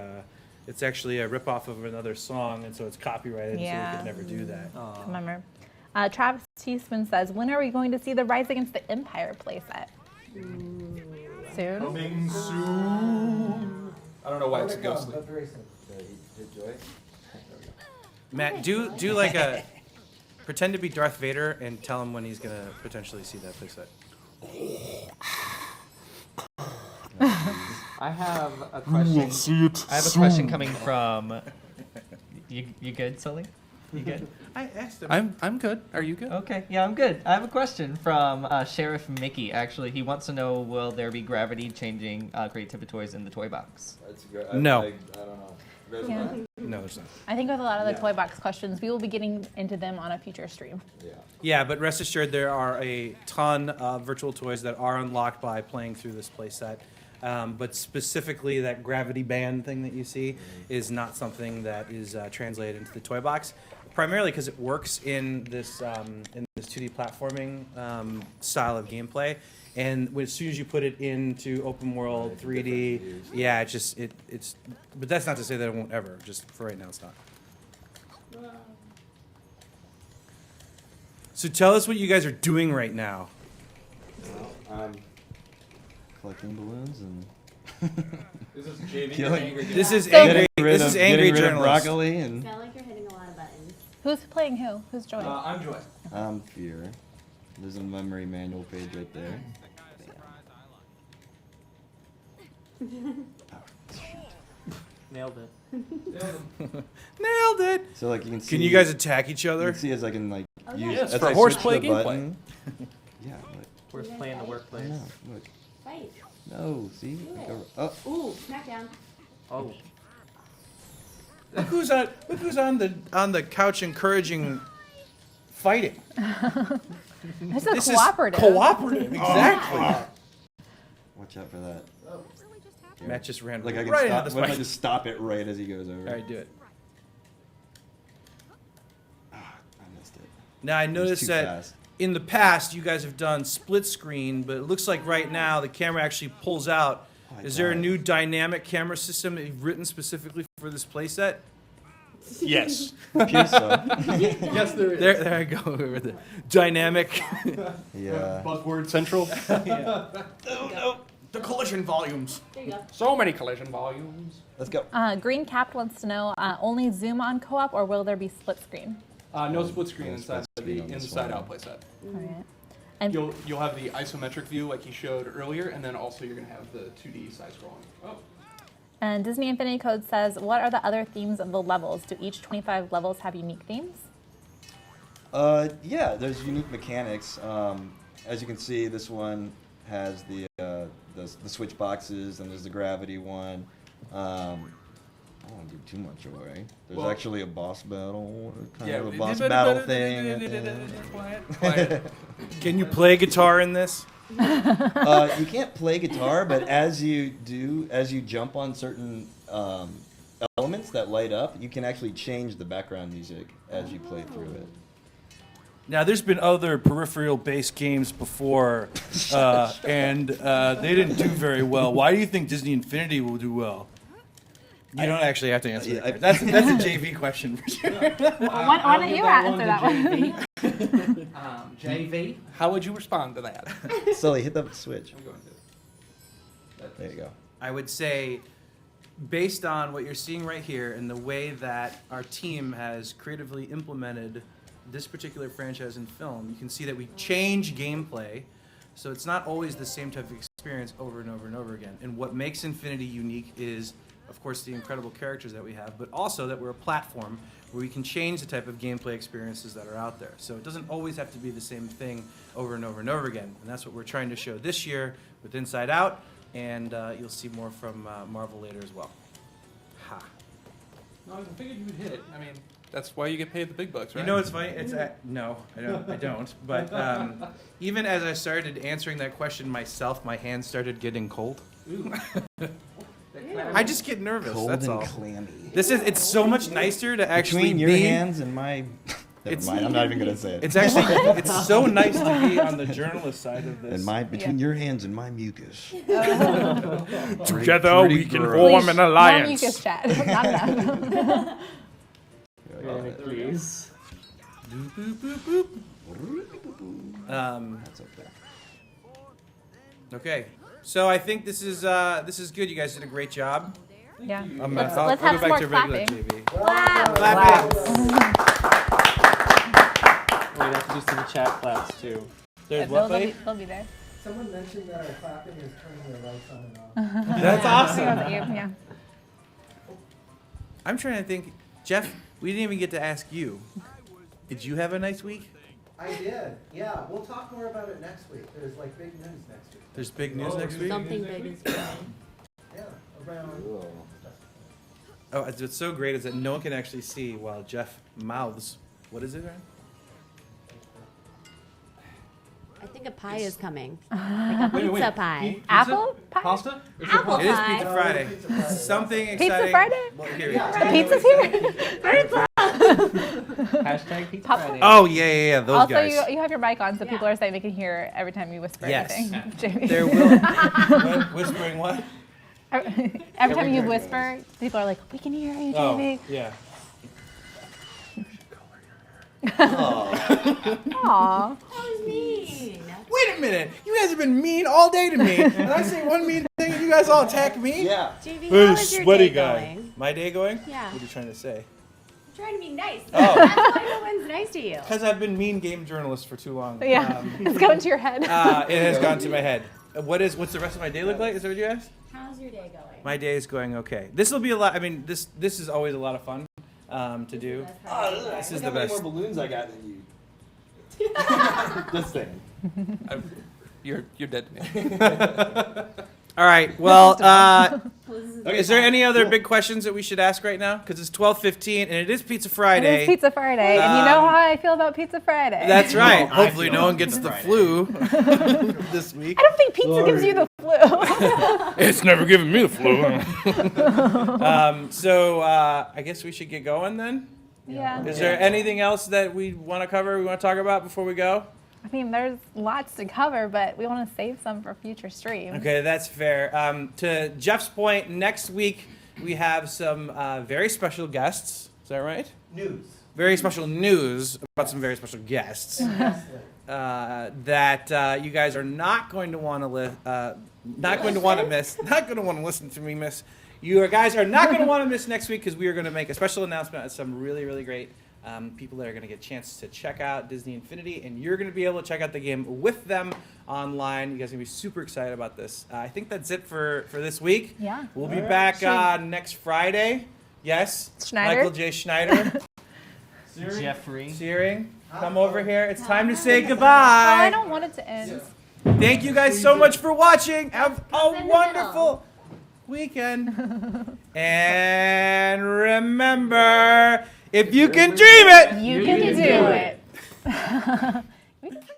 Speaker 2: it's actually a ripoff of another song, and so it's copyrighted,
Speaker 1: Yeah.
Speaker 2: so we could never do that.
Speaker 1: Remember. Travis Teasman says, when are we going to see the Rise Against the Empire playset? Soon?
Speaker 4: Coming soon.
Speaker 3: I don't know why it's ghostly.
Speaker 10: But very soon.
Speaker 2: Matt, do like a pretend to be Darth Vader and tell him when he's gonna potentially see that playset.
Speaker 8: I have a question. I have a question coming from. You good, Sully? You good?
Speaker 2: I asked him.
Speaker 3: I'm good. Are you good?
Speaker 8: Okay, yeah, I'm good. I have a question from Sheriff Mickey. Actually, he wants to know: will there be gravity changing Creativity toys in the toy box?
Speaker 2: No.
Speaker 5: I don't know.
Speaker 1: Yeah.
Speaker 2: No, there's not.
Speaker 1: I think with a lot of the toy box questions, we will be getting into them on a future stream.
Speaker 2: Yeah, but rest assured, there are a ton of virtual toys that are unlocked by playing through this playset. But specifically, that gravity band thing that you see is not something that is translated into the toy box. Primarily because it works in this 2D platforming style of gameplay, and as soon as you put it into open world 3D, yeah, it's. But that's not to say that it won't ever. Just for right now, it's not. So tell us what you guys are doing right now.
Speaker 5: Collecting balloons and
Speaker 4: This is JV.
Speaker 5: Killing-
Speaker 4: Angry Game.
Speaker 2: This is
Speaker 1: So-
Speaker 2: angry.
Speaker 5: getting
Speaker 2: This is angry
Speaker 5: rid of
Speaker 2: journalist.
Speaker 5: broccoli and
Speaker 7: Sound like you're hitting a lot of buttons.
Speaker 1: Who's playing who? Who's joining?
Speaker 3: I'm Joy.
Speaker 5: Fear. There's a memory manual page right there.
Speaker 8: Nailed it.
Speaker 2: Nailed it.
Speaker 5: So like you can see.
Speaker 2: Can you guys attack each
Speaker 5: You
Speaker 2: other?
Speaker 5: can see as I can like
Speaker 7: Oh,
Speaker 5: use.
Speaker 7: yeah.
Speaker 4: It's
Speaker 5: as
Speaker 4: for
Speaker 5: I
Speaker 4: horseplay
Speaker 5: switch the
Speaker 4: gameplay.
Speaker 5: button- Yeah.
Speaker 8: We're playing the
Speaker 5: Look,
Speaker 8: workplace.
Speaker 5: no, look.
Speaker 7: Fight.
Speaker 5: No. See.
Speaker 7: Do it.
Speaker 5: Go- Oh.
Speaker 7: Ooh, smackdown.
Speaker 8: Oh.
Speaker 2: Look who's on the couch encouraging fighting.
Speaker 1: This
Speaker 2: This
Speaker 1: is cooperative.
Speaker 2: is cooperative. Exactly.
Speaker 5: Watch out for that.
Speaker 2: Matt just ran
Speaker 5: Like I can
Speaker 2: right
Speaker 5: stop.
Speaker 2: into
Speaker 5: What
Speaker 2: the
Speaker 5: if I
Speaker 2: spike.
Speaker 5: just stop it right as he goes over?
Speaker 2: All right, do it.
Speaker 5: I missed it.
Speaker 2: Now I
Speaker 5: It was
Speaker 2: noticed
Speaker 5: too
Speaker 2: that
Speaker 5: fast.
Speaker 2: in the past you guys have done split screen, but it looks like right now the camera actually pulls out.
Speaker 5: Oh,
Speaker 2: Is there a
Speaker 5: God.
Speaker 2: new dynamic camera system that you've written specifically for this playset?
Speaker 4: Yes.
Speaker 5: Appears so.
Speaker 3: Yes, there is.
Speaker 2: There I go over the dynamic.
Speaker 5: Yeah.
Speaker 3: Buzzword central.
Speaker 2: The collision volumes.
Speaker 7: There you go.
Speaker 3: So many collision volumes.
Speaker 5: Let's go.
Speaker 1: Green Cap wants to know, only Zoom on co-op or will there be split screen?
Speaker 3: No split screen
Speaker 5: No
Speaker 3: inside
Speaker 5: split
Speaker 3: the
Speaker 5: screen on this
Speaker 3: inside
Speaker 5: one.
Speaker 3: out playset.
Speaker 1: All right. And
Speaker 3: You'll have the isometric view like he showed earlier, and then also you're gonna have the 2D side scrolling. Oh.
Speaker 1: And Disney Infinity Code says, what are the other themes of the levels? Do each 25 levels have unique themes?
Speaker 5: Yeah, there's unique mechanics. As you can see, this one has the switch boxes, and there's the gravity one. I don't want to do too much away. There's
Speaker 4: Well-
Speaker 5: actually a boss battle, kind
Speaker 4: Yeah,
Speaker 5: of a boss battle thing.
Speaker 4: Quiet. Can you play guitar in this?
Speaker 5: You can't play guitar, but as you jump on certain elements that light up, you can actually change the background music as you play through it.
Speaker 4: Now, there's been other peripheral-based games before, and they didn't do very well. Why do you think Disney Infinity will do well?
Speaker 2: You don't actually have to answer
Speaker 5: Yeah,
Speaker 2: that. That's a JV question for sure.
Speaker 1: Why don't you answer that one?
Speaker 9: JV, how would you respond to that?
Speaker 5: Sully, hit the switch. There you go.
Speaker 2: I would say, based on what you're seeing right here and the way that our team has creatively implemented this particular franchise in film, you can see that we change gameplay, so it's not always the same type of experience over and over and over again. And what makes Infinity unique is, of course, the incredible characters that we have, but also that we're a platform where we can change the type of gameplay experiences that are out there. So it doesn't always have to be the same thing over and over and over again. And that's what we're trying to show this year with Inside Out, and you'll see more from Marvel later as well. Ha.
Speaker 3: No, I figured you would hit it. I mean, that's why you get paid the big bucks, right?
Speaker 2: You know what's funny? It's no, I don't. But even as I started answering that question myself, my hands started getting cold. I just get nervous.
Speaker 5: Cold
Speaker 2: that's
Speaker 5: and
Speaker 2: all.
Speaker 5: clammy.
Speaker 2: It's so much nicer to actually
Speaker 5: Between your
Speaker 2: be.
Speaker 5: hands and my. Never mind. I'm not even gonna say it.
Speaker 2: It's actually it's so nice to be on the journalist side of this.
Speaker 5: And between your hands and my mucus.
Speaker 4: Together we can form an
Speaker 1: More
Speaker 4: alliance.
Speaker 1: mucus chat. Not enough.
Speaker 8: Please.
Speaker 2: Boop, boop, boop.
Speaker 5: That's okay.
Speaker 2: Okay, so I think this is good. You guys did a great job.
Speaker 1: Yeah.
Speaker 2: Let's
Speaker 1: have
Speaker 2: go
Speaker 1: some
Speaker 2: back
Speaker 1: more
Speaker 2: to regular
Speaker 1: clapping.
Speaker 2: JV.
Speaker 7: Clap.
Speaker 8: Wait, I have to do some chat claps too.
Speaker 2: There's what, buddy?
Speaker 1: They'll be there.
Speaker 10: Someone mentioned that our clapping is turning their lights on and off.
Speaker 2: That's awesome.
Speaker 1: Yeah.
Speaker 2: I'm trying to think, Jeff. We didn't even get to ask you. Did you have a nice week?
Speaker 10: I did. Yeah, we'll talk more about it next week. There's like big news next week.
Speaker 2: There's big news next week.
Speaker 7: Something big is coming.
Speaker 10: Yeah, around.
Speaker 2: Oh, what's so great is that no one can actually see while Jeff mouths. What is it, Ryan?
Speaker 7: I think a pie is coming. Like a pizza pie.
Speaker 1: Apple pie?
Speaker 3: Pasta?
Speaker 7: Apple
Speaker 2: It is
Speaker 7: pie.
Speaker 2: Pizza Friday. Something exciting.
Speaker 1: Pizza Friday?
Speaker 2: Well, here.
Speaker 1: Pizza's here.
Speaker 8: Hashtag Pizza
Speaker 1: Pop-
Speaker 8: Friday.
Speaker 2: Oh yeah, those
Speaker 1: Also,
Speaker 2: guys.
Speaker 1: you have your mic on, so people are saying they can hear every time you whisper
Speaker 2: Yes.
Speaker 1: anything. Jamie.
Speaker 2: There will. What? Whispering what?
Speaker 1: Every time you whisper, people are like, "We can hear you,
Speaker 2: Oh,
Speaker 1: Jamie."
Speaker 2: yeah.
Speaker 1: Aw.
Speaker 7: That was mean.
Speaker 2: Wait a minute. You guys have been mean all day to me. And I say one mean thing and you guys all attack me?
Speaker 5: Yeah.
Speaker 7: JV,
Speaker 2: Hey,
Speaker 7: how is your
Speaker 2: sweaty
Speaker 7: day
Speaker 2: guy.
Speaker 7: going?
Speaker 2: My day going?
Speaker 7: Yeah.
Speaker 2: What are you trying to say?
Speaker 7: I'm trying to be nice.
Speaker 2: Oh.
Speaker 7: That's why no one's nice to you.
Speaker 2: Because I've been mean game journalist for too long.
Speaker 1: Yeah, it's going to your head.
Speaker 2: It has gone to my head. What's the rest of my day look like? Is that what you asked?
Speaker 7: How's your day going?
Speaker 2: My day is going okay. This will be a lot. I mean, this is always a lot of fun to do. This is the best.
Speaker 5: more balloons I got than you. Just saying.
Speaker 3: You're dead to me.
Speaker 2: All right. Well,
Speaker 7: Okay,
Speaker 2: is there any other big questions that we should ask right now? Because it's 12:15 and it is Pizza Friday.
Speaker 1: It is Pizza Friday, and you know how I feel about Pizza Friday.
Speaker 2: That's right.
Speaker 8: I
Speaker 2: Hopefully,
Speaker 8: feel
Speaker 2: no one
Speaker 8: like
Speaker 2: gets
Speaker 8: Pizza
Speaker 2: the
Speaker 8: Friday.
Speaker 2: flu this week.
Speaker 1: I don't think pizza gives you the flu.
Speaker 4: It's never given me the flu.
Speaker 2: So I guess we should get going then.
Speaker 1: Yeah.
Speaker 2: Is there anything else that we want to cover? We want to talk about before we go?
Speaker 1: I mean, there's lots to cover, but we want to save some for future streams.
Speaker 2: Okay, that's fair. To Jeff's point, next week we have some very special guests. Is that right?
Speaker 10: News.
Speaker 2: Very special news about some very special guests that you guys are not going to want to miss. Not going to want to listen to me miss. You guys are not going to want to miss next week because we are going to make a special announcement of some really, really great people that are going to get a chance to check out Disney Infinity, and you're going to be able to check out the game with them online. You guys are going to be super excited about this. I think that's it for this week.
Speaker 1: Yeah.
Speaker 2: We'll be back next Friday. Yes.
Speaker 1: Schneider.
Speaker 2: Michael J. Schneider.
Speaker 8: Jeffrey.
Speaker 2: Searing, come over here. It's time to say
Speaker 1: Oh, I
Speaker 2: goodbye.
Speaker 1: don't want it to end.
Speaker 2: Thank you guys so much for watching. Have a
Speaker 7: in the
Speaker 2: wonderful. weekend. And remember, if you can dream it,
Speaker 1: You can do it.